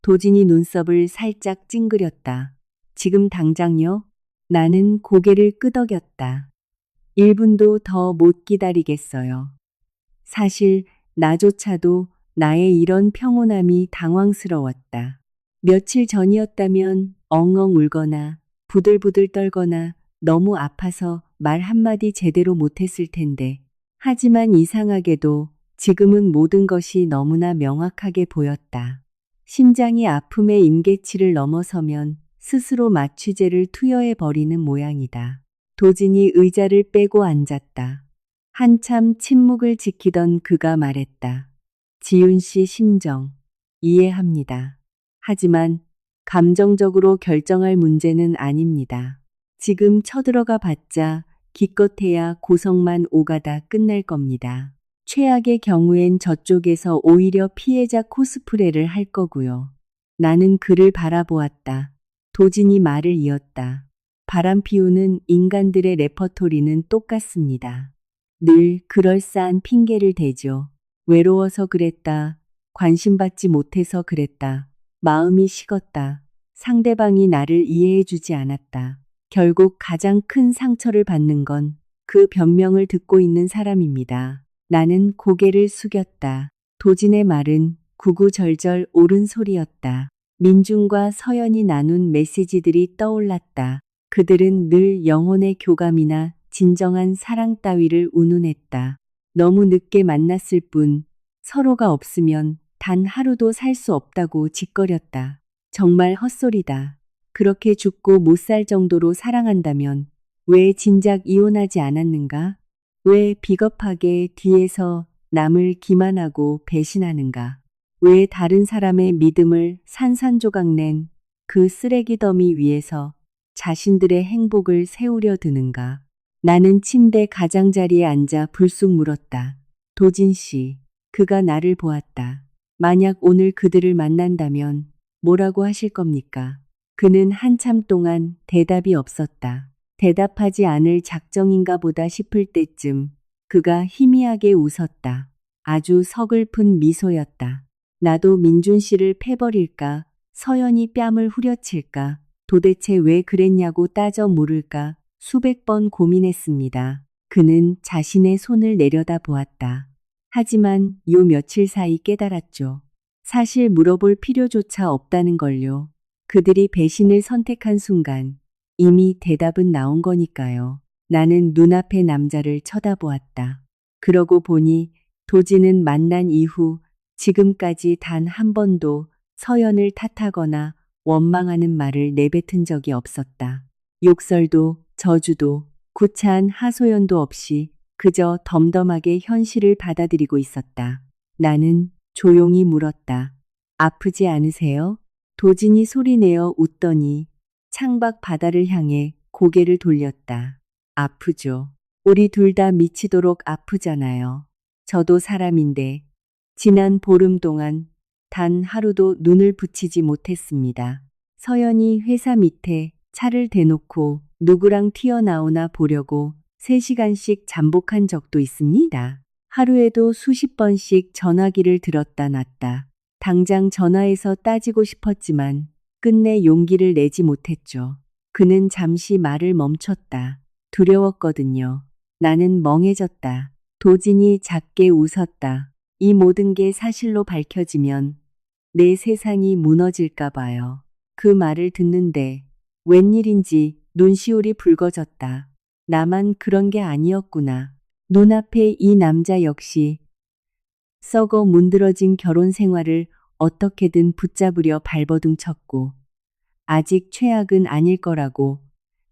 도진이 눈썹을 살짝 찡그렸다. 지금 당장요? 나는 고개를 끄덕였다. 1분도 더 못 기다리겠어요. 사실 나조차도 나의 이런 평온함이 당황스러웠다. 며칠 전이었다면 엉엉 울거나 부들부들 떨거나 너무 아파서 말 한마디 제대로 못했을 텐데. 하지만 이상하게도 지금은 모든 것이 너무나 명확하게 보였다. 심장이 아픔의 임계치를 넘어서면 스스로 마취제를 투여해버리는 모양이다. 도진이 의자를 빼고 앉았다. 한참 침묵을 지키던 그가 말했다. 지윤 씨 심정, 이해합니다. 하지만 감정적으로 결정할 문제는 아닙니다. 지금 쳐들어가 봤자 기껏해야 고성만 오가다 끝날 겁니다. 최악의 경우엔 저쪽에서 오히려 피해자 코스프레를 할 거고요. 나는 그를 바라보았다. 도진이 말을 이었다. 바람 피우는 인간들의 레퍼토리는 똑같습니다. 늘 그럴싸한 핑계를 대죠. 외로워서 그랬다. 관심받지 못해서 그랬다. 마음이 식었다. 상대방이 나를 이해해주지 않았다. 결국 가장 큰 상처를 받는 건 그 변명을 듣고 있는 사람입니다. 나는 고개를 숙였다. 도진의 말은 구구절절 옳은 소리였다. 민중과 서연이 나눈 메시지들이 떠올랐다. 그들은 늘 영혼의 교감이나 진정한 사랑 따위를 운운했다. 너무 늦게 만났을 뿐 서로가 없으면 단 하루도 살 수 없다고 짓거렸다. 정말 헛소리다. 그렇게 죽고 못 살 정도로 사랑한다면 왜 진작 이혼하지 않았는가? 왜 비겁하게 뒤에서 남을 기만하고 배신하는가? 왜 다른 사람의 믿음을 산산조각 낸 그 쓰레기 더미 위에서 자신들의 행복을 세우려 드는가? 나는 침대 가장자리에 앉아 불쑥 물었다. 도진 씨, 그가 나를 보았다. 만약 오늘 그들을 만난다면 뭐라고 하실 겁니까? 그는 한참 동안 대답이 없었다. 대답하지 않을 작정인가 보다 싶을 때쯤 그가 희미하게 웃었다. 아주 서글픈 미소였다. 나도 민준 씨를 패버릴까? 서연이 뺨을 후려칠까? 도대체 왜 그랬냐고 따져 물을까? 수백 번 고민했습니다. 그는 자신의 손을 내려다 보았다. 하지만 요 며칠 사이 깨달았죠. 사실 물어볼 필요조차 없다는 걸요. 그들이 배신을 선택한 순간 이미 대답은 나온 거니까요. 나는 눈앞의 남자를 쳐다보았다. 그러고 보니 도진은 만난 이후 지금까지 단 한 번도 서연을 탓하거나 원망하는 말을 내뱉은 적이 없었다. 욕설도 저주도 구차한 하소연도 없이 그저 덤덤하게 현실을 받아들이고 있었다. 나는 조용히 물었다. 아프지 않으세요? 도진이 소리내어 웃더니 창밖 바다를 향해 고개를 돌렸다. 아프죠. 우리 둘 다 미치도록 아프잖아요. 저도 사람인데 지난 보름 동안 단 하루도 눈을 붙이지 못했습니다. 서연이 회사 밑에 차를 대놓고 누구랑 튀어나오나 보려고 3시간씩 잠복한 적도 있습니다. 하루에도 수십 번씩 전화기를 들었다 놨다. 당장 전화해서 따지고 싶었지만 끝내 용기를 내지 못했죠. 그는 잠시 말을 멈췄다. 두려웠거든요. 나는 멍해졌다. 도진이 작게 웃었다. 이 모든 게 사실로 밝혀지면 내 세상이 무너질까 봐요. 그 말을 듣는데 웬일인지 눈시울이 붉어졌다. 나만 그런 게 아니었구나. 눈앞에 이 남자 역시 썩어 문드러진 결혼 생활을 어떻게든 붙잡으려 발버둥 쳤고 아직 최악은 아닐 거라고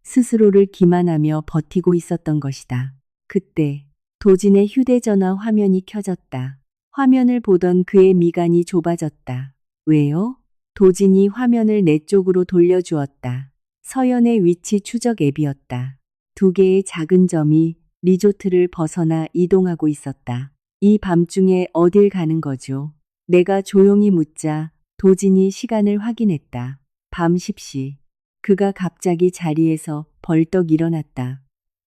스스로를 기만하며 버티고 있었던 것이다. 그때 도진의 휴대전화 화면이 켜졌다. 화면을 보던 그의 미간이 좁아졌다. 왜요? 도진이 화면을 내 쪽으로 돌려주었다. 서연의 위치 추적 앱이었다. 2개의 작은 점이 리조트를 벗어나 이동하고 있었다. 이 밤중에 어딜 가는 거죠? 내가 조용히 묻자 도진이 시간을 확인했다. 밤 10시. 그가 갑자기 자리에서 벌떡 일어났다.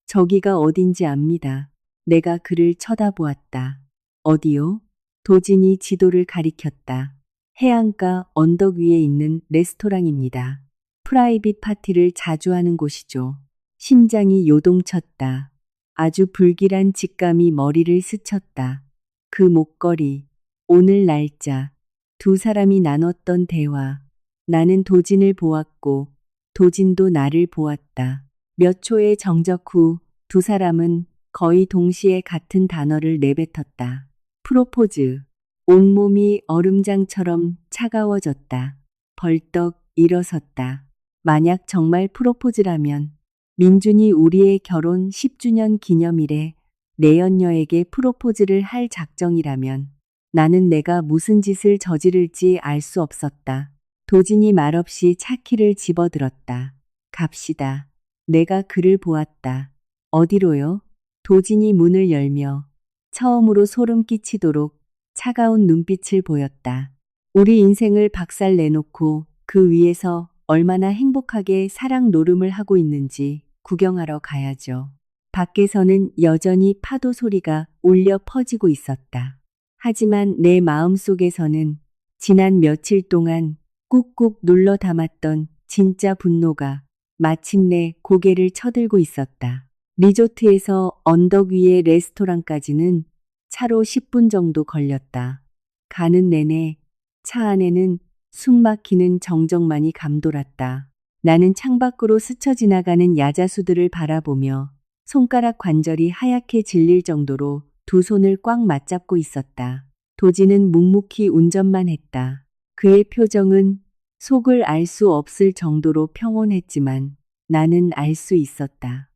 저기가 어딘지 압니다. 내가 그를 쳐다보았다. 어디요? 도진이 지도를 가리켰다. 해안가 언덕 위에 있는 레스토랑입니다. 프라이빗 파티를 자주 하는 곳이죠. 심장이 요동쳤다. 아주 불길한 직감이 머리를 스쳤다. 그 목걸이, 오늘 날짜, 2사람이 나눴던 대화. 나는 도진을 보았고 도진도 나를 보았다. 몇 초의 정적 후 2사람은 거의 동시에 같은 단어를 내뱉었다. 프로포즈. 온몸이 얼음장처럼 차가워졌다. 벌떡 일어섰다. 만약 정말 프로포즈라면 민준이 우리의 결혼 10주년 기념일에 내연녀에게 프로포즈를 할 작정이라면 나는 내가 무슨 짓을 저지를지 알 수 없었다. 도진이 말없이 차키를 집어들었다. 갑시다. 내가 그를 보았다. 어디로요? 도진이 문을 열며 처음으로 소름 끼치도록 차가운 눈빛을 보였다. 우리 인생을 박살 내놓고 그 위에서 얼마나 행복하게 사랑 노름을 하고 있는지 구경하러 가야죠. 밖에서는 여전히 파도 소리가 울려 퍼지고 있었다. 하지만 내 마음속에서는 지난 며칠 동안 꾹꾹 눌러 담았던 진짜 분노가 마침내 고개를 쳐들고 있었다. 리조트에서 언덕 위의 레스토랑까지는 차로 10분 정도 걸렸다. 가는 내내 차 안에는 숨 막히는 정적만이 감돌았다. 나는 창밖으로 스쳐 지나가는 야자수들을 바라보며 손가락 관절이 하얗게 질릴 정도로 2손을 꽉 맞잡고 있었다. 도진은 묵묵히 운전만 했다. 그의 표정은 속을 알 수 없을 정도로 평온했지만 나는 알 수 있었다.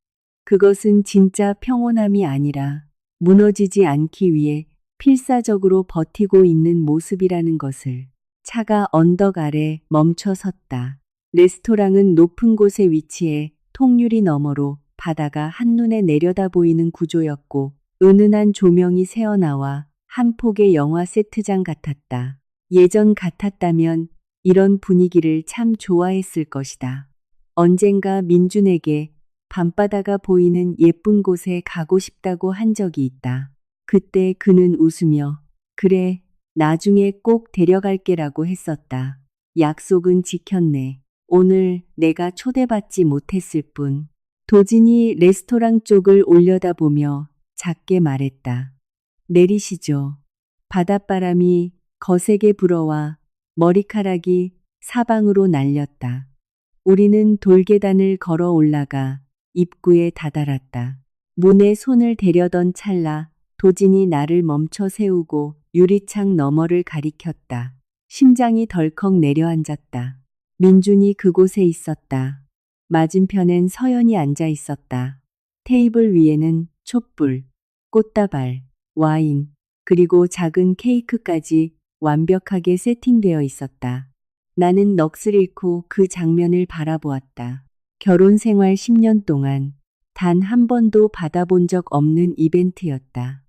그것은 진짜 평온함이 아니라 무너지지 않기 위해 필사적으로 버티고 있는 모습이라는 것을. 차가 언덕 아래 멈춰 섰다. 레스토랑은 높은 곳에 위치해 통유리 너머로 바다가 한눈에 내려다 보이는 구조였고 은은한 조명이 새어나와 한 폭의 영화 세트장 같았다. 예전 같았다면 이런 분위기를 참 좋아했을 것이다. 언젠가 민준에게 밤바다가 보이는 예쁜 곳에 가고 싶다고 한 적이 있다. 그때 그는 웃으며 그래, 나중에 꼭 데려갈게라고 했었다. 약속은 지켰네. 오늘 내가 초대받지 못했을 뿐. 도진이 레스토랑 쪽을 올려다보며 작게 말했다. 내리시죠. 바닷바람이 거세게 불어와 머리카락이 사방으로 날렸다. 우리는 돌계단을 걸어 올라가 입구에 다다랐다. 문에 손을 대려던 찰나 도진이 나를 멈춰 세우고 유리창 너머를 가리켰다. 심장이 덜컥 내려앉았다. 민준이 그곳에 있었다. 맞은편엔 서연이 앉아 있었다. 테이블 위에는 촛불, 꽃다발, 와인, 그리고 작은 케이크까지 완벽하게 세팅되어 있었다. 나는 넋을 잃고 그 장면을 바라보았다. 결혼 생활 10년 동안 단 한 번도 받아본 적 없는 이벤트였다.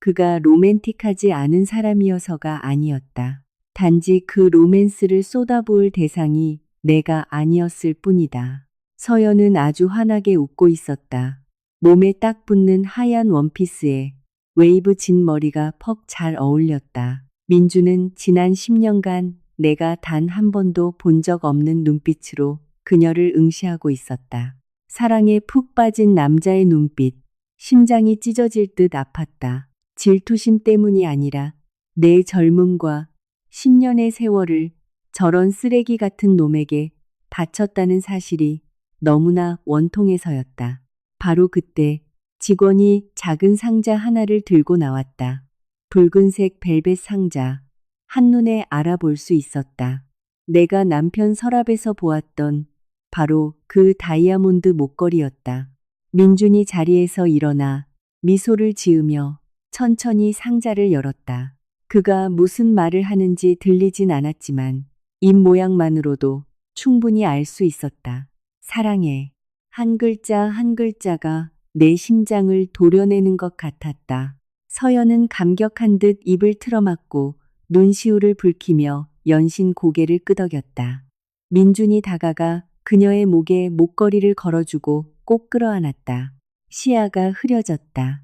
그가 로맨틱하지 않은 사람이어서가 아니었다. 단지 그 로맨스를 쏟아부을 대상이 내가 아니었을 뿐이다. 서연은 아주 환하게 웃고 있었다. 몸에 딱 붙는 하얀 원피스에 웨이브 진 머리가 퍽 잘 어울렸다. 민주는 지난 10년간 내가 단 한 번도 본 적 없는 눈빛으로 그녀를 응시하고 있었다. 사랑에 푹 빠진 남자의 눈빛, 심장이 찢어질 듯 아팠다. 질투심 때문이 아니라 내 젊음과 10년의 세월을 저런 쓰레기 같은 놈에게 바쳤다는 사실이 너무나 원통해서였다. 바로 그때 직원이 작은 상자 하나를 들고 나왔다. 붉은색 벨벳 상자. 한눈에 알아볼 수 있었다. 내가 남편 서랍에서 보았던 바로 그 다이아몬드 목걸이였다. 민준이 자리에서 일어나 미소를 지으며 천천히 상자를 열었다. 그가 무슨 말을 하는지 들리진 않았지만 입 모양만으로도 충분히 알 수 있었다. 사랑해. 한 글자 한 글자가 내 심장을 도려내는 것 같았다. 서연은 감격한 듯 입을 틀어막고 눈시울을 붉히며 연신 고개를 끄덕였다. 민준이 다가가 그녀의 목에 목걸이를 걸어주고 꼭 끌어안았다. 시야가 흐려졌다.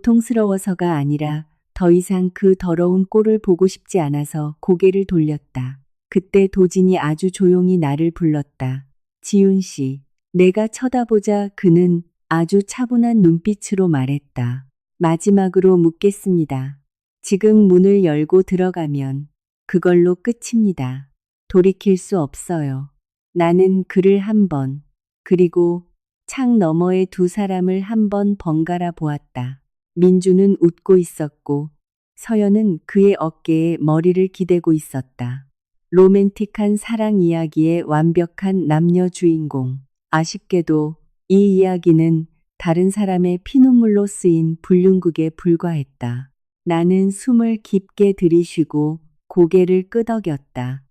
고통스러워서가 아니라 더 이상 그 더러운 꼴을 보고 싶지 않아서 고개를 돌렸다. 그때 도진이 아주 조용히 나를 불렀다. 지훈 씨. 내가 쳐다보자 그는 아주 차분한 눈빛으로 말했다. 마지막으로 묻겠습니다. 지금 문을 열고 들어가면 그걸로 끝입니다. 돌이킬 수 없어요. 나는 그를 한 번, 그리고 창 너머의 두 사람을 한 번 번갈아 보았다. 민주는 웃고 있었고 서연은 그의 어깨에 머리를 기대고 있었다. 로맨틱한 사랑 이야기의 완벽한 남녀 주인공. 아쉽게도 이 이야기는 다른 사람의 피눈물로 쓰인 불륜극에 불과했다. 나는 숨을 깊게 들이쉬고 고개를 끄덕였다.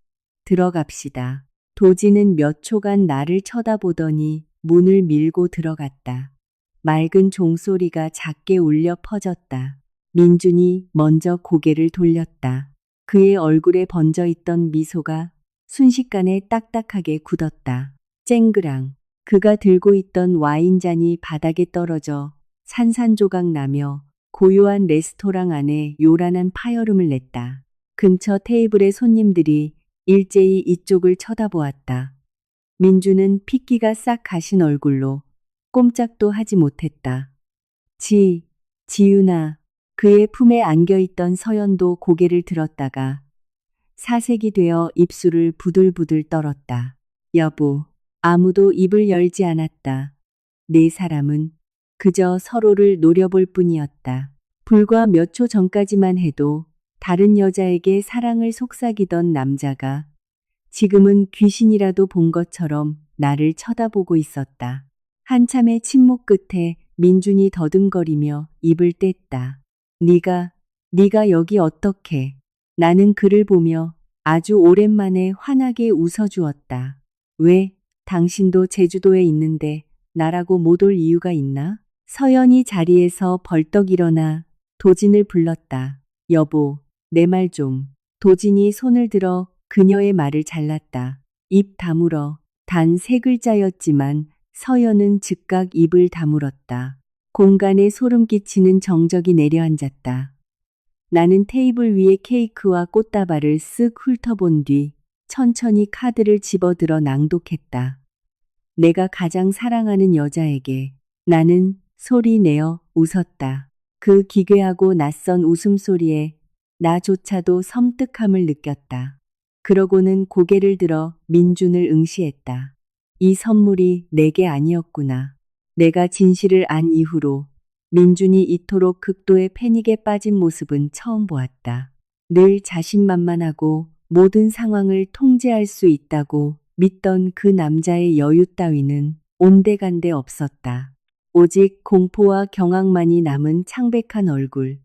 들어갑시다. 도지는 몇 초간 나를 쳐다보더니 문을 밀고 들어갔다. 맑은 종소리가 작게 울려 퍼졌다. 민준이 먼저 고개를 돌렸다. 그의 얼굴에 번져있던 미소가 순식간에 딱딱하게 굳었다. 쨍그랑. 그가 들고 있던 와인잔이 바닥에 떨어져 산산조각 나며 고요한 레스토랑 안에 요란한 파열음을 냈다. 근처 테이블의 손님들이 일제히 이쪽을 쳐다보았다. 민주는 핏기가 싹 가신 얼굴로 꼼짝도 하지 못했다. 지윤아. 그의 품에 안겨있던 서연도 고개를 들었다가 사색이 되어 입술을 부들부들 떨었다. 여보. 아무도 입을 열지 않았다. 네 사람은 그저 서로를 노려볼 뿐이었다. 불과 몇 초 전까지만 해도 다른 여자에게 사랑을 속삭이던 남자가 지금은 귀신이라도 본 것처럼 나를 쳐다보고 있었다. 한참의 침묵 끝에 민준이 더듬거리며 입을 뗐다. 네가 여기 어떻게? 나는 그를 보며 아주 오랜만에 환하게 웃어주었다. 왜? 당신도 제주도에 있는데 나라고 못 올 이유가 있나? 서연이 자리에서 벌떡 일어나 도진을 불렀다. 여보, 내 말 좀. 도진이 손을 들어 그녀의 말을 잘랐다. 입 다물어. 단 세 글자였지만 서연은 즉각 입을 다물었다. 공간에 소름 끼치는 정적이 내려앉았다. 나는 테이블 위에 케이크와 꽃다발을 쓱 훑어본 뒤 천천히 카드를 집어들어 낭독했다. 내가 가장 사랑하는 여자에게. 나는 소리 내어 웃었다. 그 기괴하고 낯선 웃음소리에 나조차도 섬뜩함을 느꼈다. 그러고는 고개를 들어 민준을 응시했다. 이 선물이 내게 아니었구나. 내가 진실을 안 이후로 민준이 이토록 극도의 패닉에 빠진 모습은 처음 보았다. 늘 자신만만하고 모든 상황을 통제할 수 있다고 믿던 그 남자의 여유 따위는 온데간데 없었다. 오직 공포와 경악만이 남은 창백한 얼굴.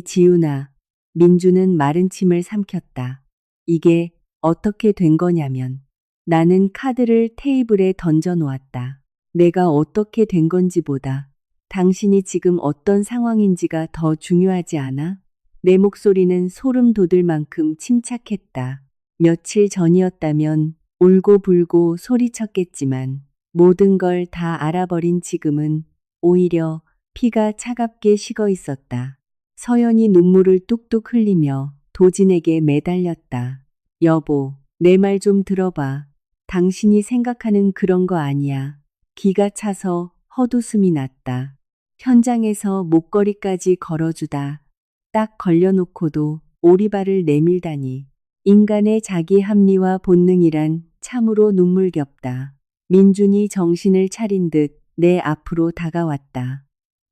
지훈아. 민주는 마른 침을 삼켰다. 이게 어떻게 된 거냐면 나는 카드를 테이블에 던져 놓았다. 내가 어떻게 된 건지보다 당신이 지금 어떤 상황인지가 더 중요하지 않아? 내 목소리는 소름 돋을 만큼 침착했다. 며칠 전이었다면 울고불고 소리쳤겠지만 모든 걸 다 알아버린 지금은 오히려 피가 차갑게 식어 있었다. 서연이 눈물을 뚝뚝 흘리며 도진에게 매달렸다. 여보, 내 말 좀 들어봐. 당신이 생각하는 그런 거 아니야. 기가 차서 헛웃음이 났다. 현장에서 목걸이까지 걸어주다 딱 걸려놓고도 오리발을 내밀다니. 인간의 자기 합리화 본능이란 참으로 눈물겹다. 민준이 정신을 차린 듯 내 앞으로 다가왔다.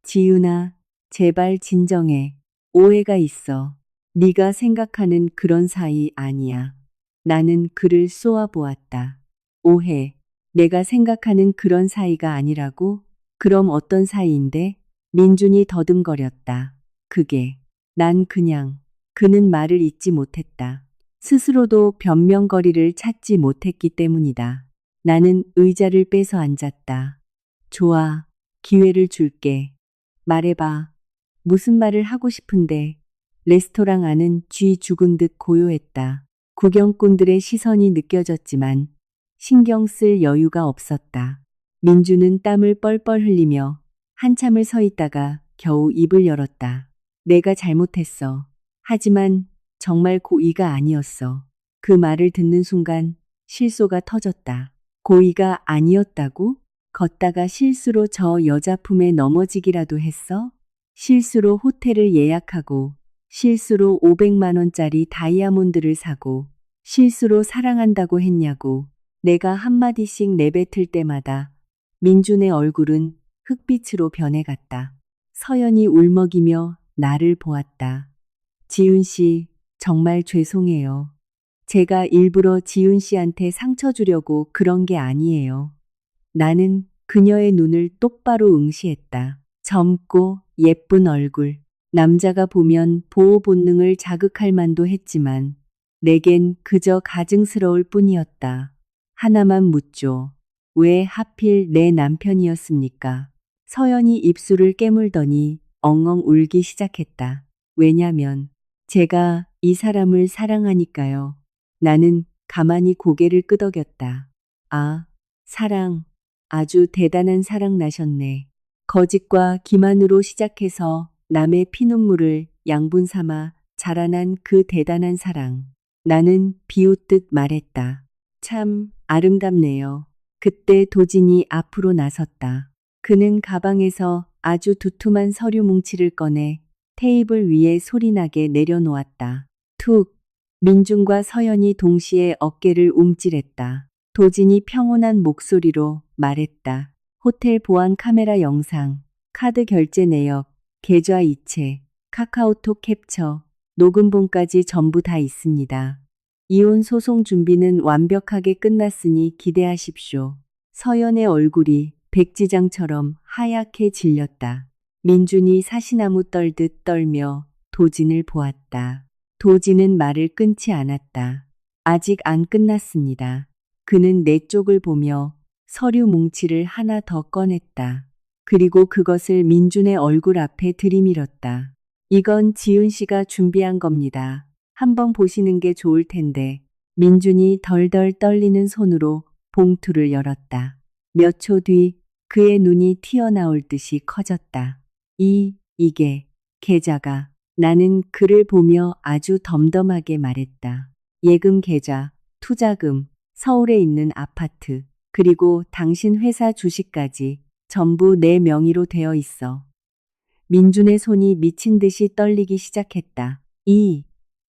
지윤아, 제발 진정해. 오해가 있어. 네가 생각하는 그런 사이 아니야. 나는 그를 쏘아보았다. 오해. 내가 생각하는 그런 사이가 아니라고? 그럼 어떤 사이인데? 민준이 더듬거렸다. 난 그냥. 그는 말을 잇지 못했다. 스스로도 변명거리를 찾지 못했기 때문이다. 나는 의자를 빼서 앉았다. 좋아. 기회를 줄게. 말해봐. 무슨 말을 하고 싶은데. 레스토랑 안은 쥐 죽은 듯 고요했다. 구경꾼들의 시선이 느껴졌지만 신경 쓸 여유가 없었다. 민주는 땀을 뻘뻘 흘리며 한참을 서 있다가 겨우 입을 열었다. 내가 잘못했어. 하지만 정말 고의가 아니었어. 그 말을 듣는 순간 실소가 터졌다. 고의가 아니었다고? 걷다가 실수로 저 여자 품에 넘어지기라도 했어? 실수로 호텔을 예약하고 실수로 500만 원짜리 다이아몬드를 사고 실수로 사랑한다고 했냐고. 내가 한마디씩 내뱉을 때마다 민준의 얼굴은 흑빛으로 변해갔다. 서연이 울먹이며 나를 보았다. 지훈 씨, 정말 죄송해요. 제가 일부러 지훈 씨한테 상처 주려고 그런 게 아니에요. 나는 그녀의 눈을 똑바로 응시했다. 젊고 예쁜 얼굴. 남자가 보면 보호 본능을 자극할 만도 했지만 내겐 그저 가증스러울 뿐이었다. 하나만 묻죠. 왜 하필 내 남편이었습니까? 서연이 입술을 깨물더니 엉엉 울기 시작했다. 왜냐면 제가 이 사람을 사랑하니까요. 나는 가만히 고개를 끄덕였다. 아, 사랑. 아주 대단한 사랑 나셨네. 거짓과 기만으로 시작해서 남의 피눈물을 양분 삼아 자라난 그 대단한 사랑. 나는 비웃듯 말했다. 참 아름답네요. 그때 도진이 앞으로 나섰다. 그는 가방에서 아주 두툼한 서류 뭉치를 꺼내 테이블 위에 소리나게 내려놓았다. 툭. 민준과 서연이 동시에 어깨를 움찔했다. 도진이 평온한 목소리로 말했다. 호텔 보안 카메라 영상, 카드 결제 내역, 계좌 이체, 카카오톡 캡처, 녹음본까지 전부 다 있습니다. 이혼 소송 준비는 완벽하게 끝났으니 기대하십시오. 서연의 얼굴이 백지장처럼 하얗게 질렸다. 민준이 사시나무 떨듯 떨며 도진을 보았다. 도진은 말을 끊지 않았다. 아직 안 끝났습니다. 그는 내 쪽을 보며 서류 뭉치를 하나 더 꺼냈다. 그리고 그것을 민준의 얼굴 앞에 들이밀었다. 이건 지훈 씨가 준비한 겁니다. 한번 보시는 게 좋을 텐데. 민준이 덜덜 떨리는 손으로 봉투를 열었다. 몇 초 뒤 그의 눈이 튀어나올 듯이 커졌다. 이게 계좌가. 나는 그를 보며 아주 덤덤하게 말했다. 예금 계좌, 투자금, 서울에 있는 아파트, 그리고 당신 회사 주식까지 전부 내 명의로 되어 있어. 민준의 손이 미친 듯이 떨리기 시작했다.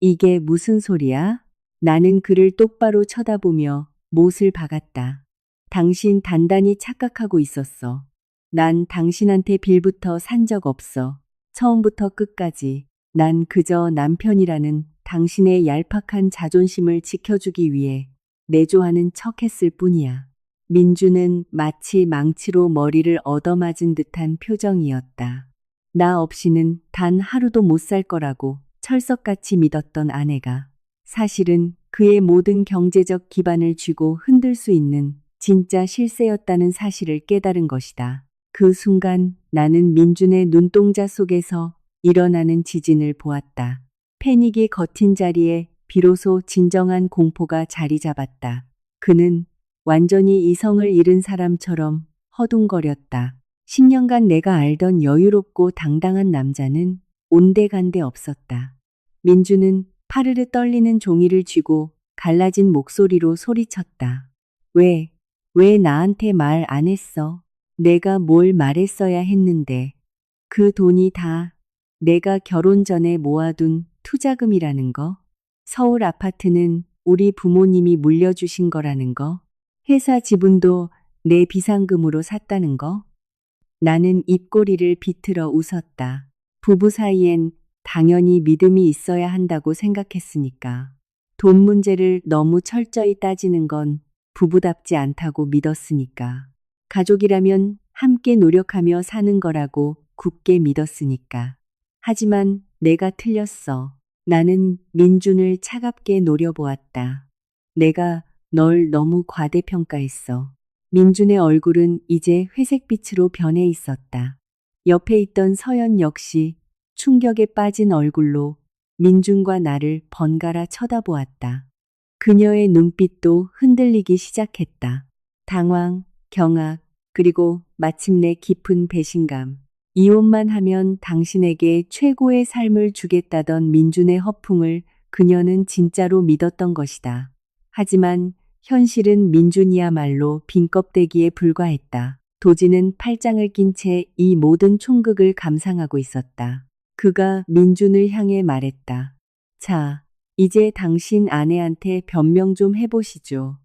이게 무슨 소리야? 나는 그를 똑바로 쳐다보며 못을 박았다. 당신 단단히 착각하고 있었어. 난 당신한테 빌부터 산 적 없어. 처음부터 끝까지. 난 그저 남편이라는 당신의 얄팍한 자존심을 지켜주기 위해 내조하는 척 했을 뿐이야. 민주는 마치 망치로 머리를 얻어맞은 듯한 표정이었다. 나 없이는 단 하루도 못 살 거라고 철석같이 믿었던 아내가 사실은 그의 모든 경제적 기반을 쥐고 흔들 수 있는 진짜 실세였다는 사실을 깨달은 것이다. 그 순간 나는 민준의 눈동자 속에서 일어나는 지진을 보았다. 패닉이 겉인 자리에 비로소 진정한 공포가 자리 잡았다. 그는 완전히 이성을 잃은 사람처럼 허둥거렸다. 10년간 내가 알던 여유롭고 당당한 남자는 온데간데 없었다. 민주는 파르르 떨리는 종이를 쥐고 갈라진 목소리로 소리쳤다. 왜 나한테 말 안 했어? 내가 뭘 말했어야 했는데. 그 돈이 다 내가 결혼 전에 모아둔 투자금이라는 거? 서울 아파트는 우리 부모님이 물려주신 거라는 거? 회사 지분도 내 비상금으로 샀다는 거? 나는 입꼬리를 비틀어 웃었다. 부부 사이엔 당연히 믿음이 있어야 한다고 생각했으니까. 돈 문제를 너무 철저히 따지는 건 부부답지 않다고 믿었으니까. 가족이라면 함께 노력하며 사는 거라고 굳게 믿었으니까. 하지만 내가 틀렸어. 나는 민준을 차갑게 노려보았다. 내가 널 너무 과대평가했어. 민준의 얼굴은 이제 회색빛으로 변해 있었다. 옆에 있던 서연 역시 충격에 빠진 얼굴로 민준과 나를 번갈아 쳐다보았다. 그녀의 눈빛도 흔들리기 시작했다. 당황, 경악, 그리고 마침내 깊은 배신감. 이혼만 하면 당신에게 최고의 삶을 주겠다던 민준의 허풍을 그녀는 진짜로 믿었던 것이다. 하지만 현실은 민준이야말로 빈껍데기에 불과했다. 도지는 팔짱을 낀 채 이 모든 총극을 감상하고 있었다. 그가 민준을 향해 말했다. 자, 이제 당신 아내한테 변명 좀 해보시죠.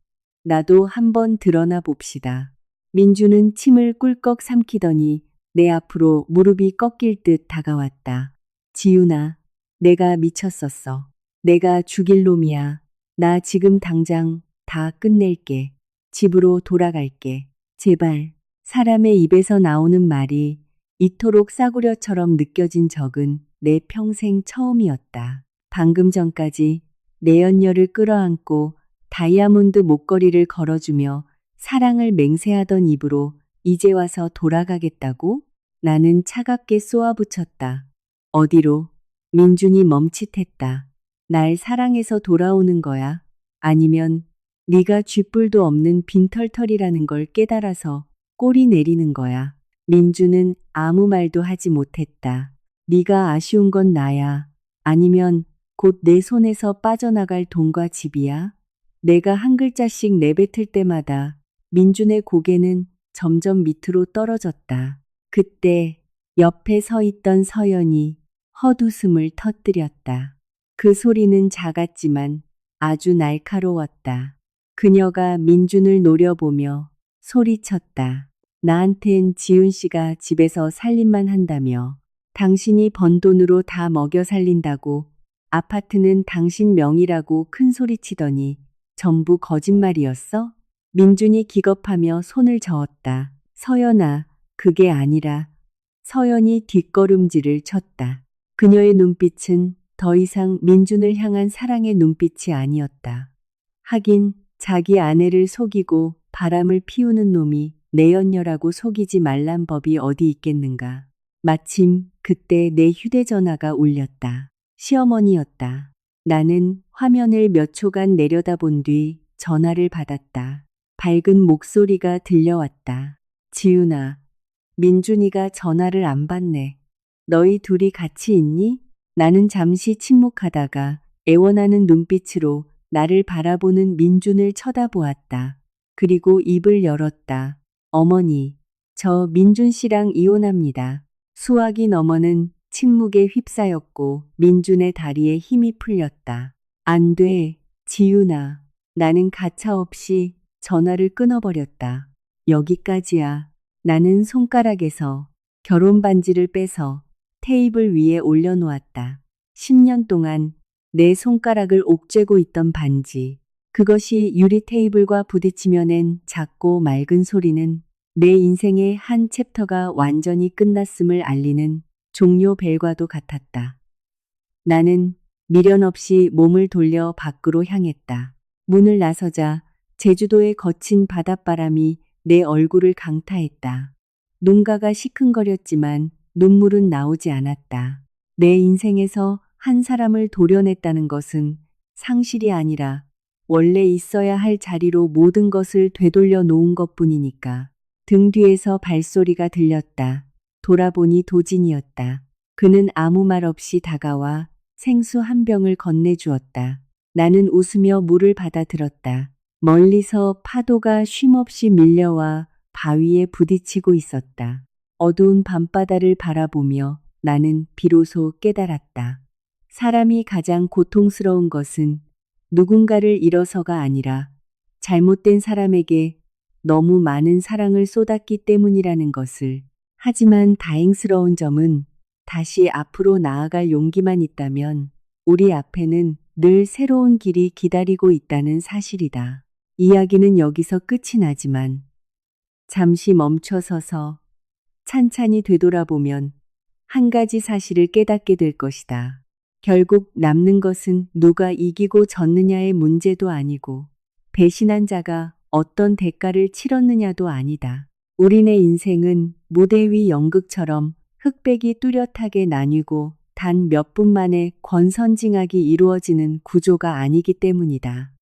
나도 한번 드러나 봅시다. 민준은 침을 꿀꺽 삼키더니 내 앞으로 무릎이 꺾일 듯 다가왔다. 지윤아, 내가 미쳤었어. 내가 죽일 놈이야. 나 지금 당장 다 끝낼게. 집으로 돌아갈게. 제발. 사람의 입에서 나오는 말이 이토록 싸구려처럼 느껴진 적은 내 평생 처음이었다. 방금 전까지 내 연녀를 끌어안고 다이아몬드 목걸이를 걸어주며 사랑을 맹세하던 입으로 이제 와서 돌아가겠다고? 나는 차갑게 쏘아붙였다. 어디로? 민준이 멈칫했다. 날 사랑해서 돌아오는 거야? 아니면 네가 쥐뿔도 없는 빈털털이라는 걸 깨달아서 꼬리 내리는 거야? 민준은 아무 말도 하지 못했다. 네가 아쉬운 건 나야. 아니면 곧 내 손에서 빠져나갈 돈과 집이야? 내가 한 글자씩 내뱉을 때마다 민준의 고개는 점점 밑으로 떨어졌다. 그때 옆에 서 있던 서연이 헛웃음을 터뜨렸다. 그 소리는 작았지만 아주 날카로웠다. 그녀가 민준을 노려보며 소리쳤다. 나한텐 지훈 씨가 집에서 살림만 한다며. 당신이 번 돈으로 다 먹여 살린다고 아파트는 당신 명의라고 큰 소리치더니 전부 거짓말이었어? 민준이 기겁하며 손을 저었다. 서연아, 그게 아니라. 서연이 뒷걸음질을 쳤다. 그녀의 눈빛은 더 이상 민준을 향한 사랑의 눈빛이 아니었다. 하긴 자기 아내를 속이고 바람을 피우는 놈이 내 연녀라고 속이지 말란 법이 어디 있겠는가. 마침 그때 내 휴대전화가 울렸다. 시어머니였다. 나는 화면을 몇 초간 내려다본 뒤 전화를 받았다. 밝은 목소리가 들려왔다. 지훈아, 민준이가 전화를 안 받네. 너희 둘이 같이 있니? 나는 잠시 침묵하다가 애원하는 눈빛으로 나를 바라보는 민준을 쳐다보았다. 그리고 입을 열었다. 어머니, 저 민준 씨랑 이혼합니다. 수화기 너머는 침묵에 휩싸였고 민준의 다리에 힘이 풀렸다. 안 돼, 지윤아. 나는 가차없이 전화를 끊어버렸다. 여기까지야. 나는 손가락에서 결혼 반지를 빼서 테이블 위에 올려놓았다. 10년 동안 내 손가락을 옥죄고 있던 반지. 그것이 유리 테이블과 부딪히며 낸 작고 맑은 소리는 내 인생의 한 챕터가 완전히 끝났음을 알리는 종료 벨과도 같았다. 나는 미련 없이 몸을 돌려 밖으로 향했다. 문을 나서자 제주도의 거친 바닷바람이 내 얼굴을 강타했다. 눈가가 시큰거렸지만 눈물은 나오지 않았다. 내 인생에서 한 사람을 도려냈다는 것은 상실이 아니라 원래 있어야 할 자리로 모든 것을 되돌려 놓은 것뿐이니까. 등 뒤에서 발소리가 들렸다. 돌아보니 도진이었다. 그는 아무 말 없이 다가와 생수 한 병을 건네주었다. 나는 웃으며 물을 받아들었다. 멀리서 파도가 쉼없이 밀려와 바위에 부딪히고 있었다. 어두운 밤바다를 바라보며 나는 비로소 깨달았다. 사람이 가장 고통스러운 것은 누군가를 잃어서가 아니라 잘못된 사람에게 너무 많은 사랑을 쏟았기 때문이라는 것을. 하지만 다행스러운 점은 다시 앞으로 나아갈 용기만 있다면 우리 앞에는 늘 새로운 길이 기다리고 있다는 사실이다. 이야기는 여기서 끝이 나지만 잠시 멈춰서서 찬찬히 되돌아보면 한 가지 사실을 깨닫게 될 것이다. 결국 남는 것은 누가 이기고 졌느냐의 문제도 아니고 배신한 자가 어떤 대가를 치렀느냐도 아니다. 우리네 인생은 무대 위 연극처럼 흑백이 뚜렷하게 나뉘고 단 몇 분 만에 권선징악이 이루어지는 구조가 아니기 때문이다.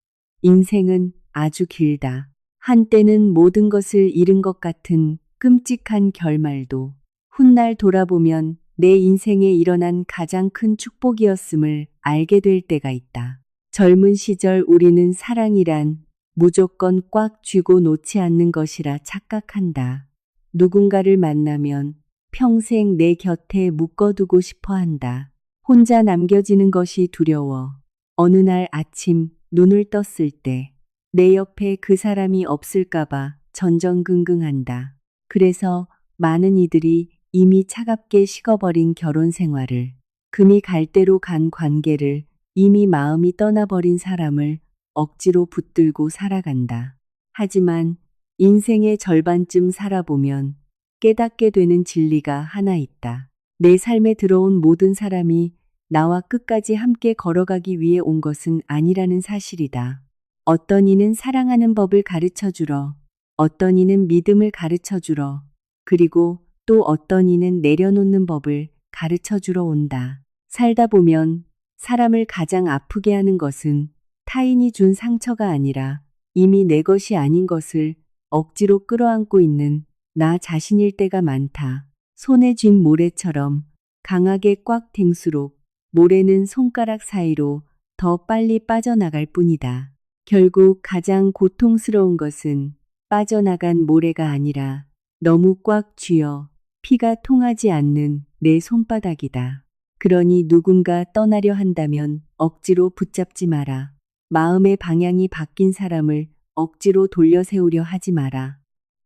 인생은 아주 길다. 한때는 모든 것을 잃은 것 같은 끔찍한 결말도 훗날 돌아보면 내 인생에 일어난 가장 큰 축복이었음을 알게 될 때가 있다. 젊은 시절 우리는 사랑이란 무조건 꽉 쥐고 놓지 않는 것이라 착각한다. 누군가를 만나면 평생 내 곁에 묶어두고 싶어 한다. 혼자 남겨지는 것이 두려워. 어느 날 아침 눈을 떴을 때 내 옆에 그 사람이 없을까봐 전전긍긍한다. 그래서 많은 이들이 이미 차갑게 식어버린 결혼 생활을, 금이 갈 대로 간 관계를, 이미 마음이 떠나버린 사람을 억지로 붙들고 살아간다. 하지만 인생의 절반쯤 살아보면 깨닫게 되는 진리가 하나 있다. 내 삶에 들어온 모든 사람이 나와 끝까지 함께 걸어가기 위해 온 것은 아니라는 사실이다. 어떤 이는 사랑하는 법을 가르쳐 주러, 어떤 이는 믿음을 가르쳐 주러, 그리고 또 어떤 이는 내려놓는 법을 가르쳐 주러 온다. 살다 보면 사람을 가장 아프게 하는 것은 타인이 준 상처가 아니라 이미 내 것이 아닌 것을 억지로 끌어안고 있는 나 자신일 때가 많다. 손에 쥔 모래처럼 강하게 꽉 댄수록 모래는 손가락 사이로 더 빨리 빠져나갈 뿐이다. 결국 가장 고통스러운 것은 빠져나간 모래가 아니라 너무 꽉 쥐어 피가 통하지 않는 내 손바닥이다. 그러니 누군가 떠나려 한다면 억지로 붙잡지 마라. 마음의 방향이 바뀐 사람을 억지로 돌려 세우려 하지 마라.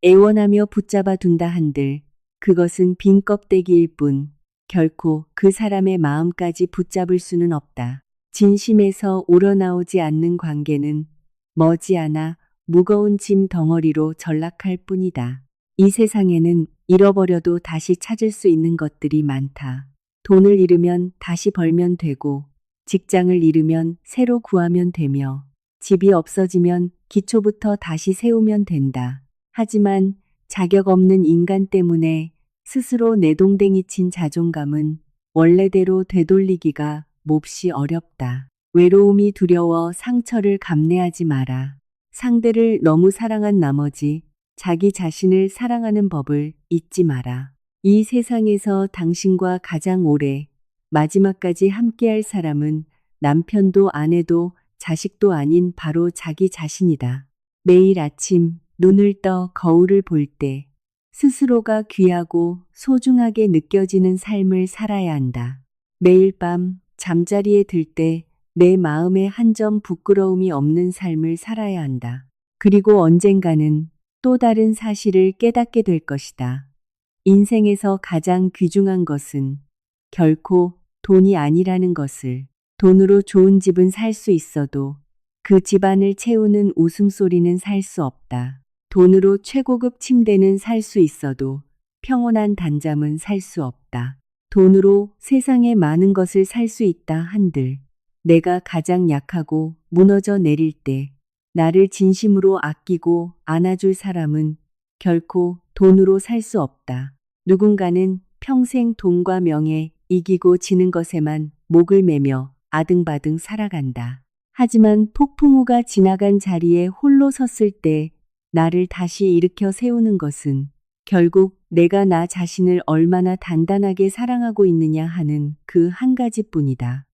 애원하며 붙잡아 둔다 한들 그것은 빈 껍데기일 뿐 결코 그 사람의 마음까지 붙잡을 수는 없다. 진심에서 우러나오지 않는 관계는 머지않아 무거운 짐 덩어리로 전락할 뿐이다. 이 세상에는 잃어버려도 다시 찾을 수 있는 것들이 많다. 돈을 잃으면 다시 벌면 되고, 직장을 잃으면 새로 구하면 되며, 집이 없어지면 기초부터 다시 세우면 된다. 하지만 자격 없는 인간 때문에 스스로 내동댕이 친 자존감은 원래대로 되돌리기가 몹시 어렵다. 외로움이 두려워 상처를 감내하지 마라. 상대를 너무 사랑한 나머지 자기 자신을 사랑하는 법을 잊지 마라. 이 세상에서 당신과 가장 오래 마지막까지 함께할 사람은 남편도 아내도 자식도 아닌 바로 자기 자신이다. 매일 아침 눈을 떠 거울을 볼 때 스스로가 귀하고 소중하게 느껴지는 삶을 살아야 한다. 매일 밤 잠자리에 들 때 내 마음에 한 점 부끄러움이 없는 삶을 살아야 한다. 그리고 언젠가는 또 다른 사실을 깨닫게 될 것이다. 인생에서 가장 귀중한 것은 결코 돈이 아니라는 것을. 돈으로 좋은 집은 살 수 있어도 그 집안을 채우는 웃음소리는 살 수 없다. 돈으로 최고급 침대는 살 수 있어도 평온한 단잠은 살 수 없다. 돈으로 세상의 많은 것을 살 수 있다 한들 내가 가장 약하고 무너져 내릴 때 나를 진심으로 아끼고 안아줄 사람은 결코 돈으로 살 수 없다. 누군가는 평생 돈과 명예, 이기고 지는 것에만 목을 매며 아등바등 살아간다. 하지만 폭풍우가 지나간 자리에 홀로 섰을 때 나를 다시 일으켜 세우는 것은 결국 내가 나 자신을 얼마나 단단하게 사랑하고 있느냐 하는 그 한 가지뿐이다.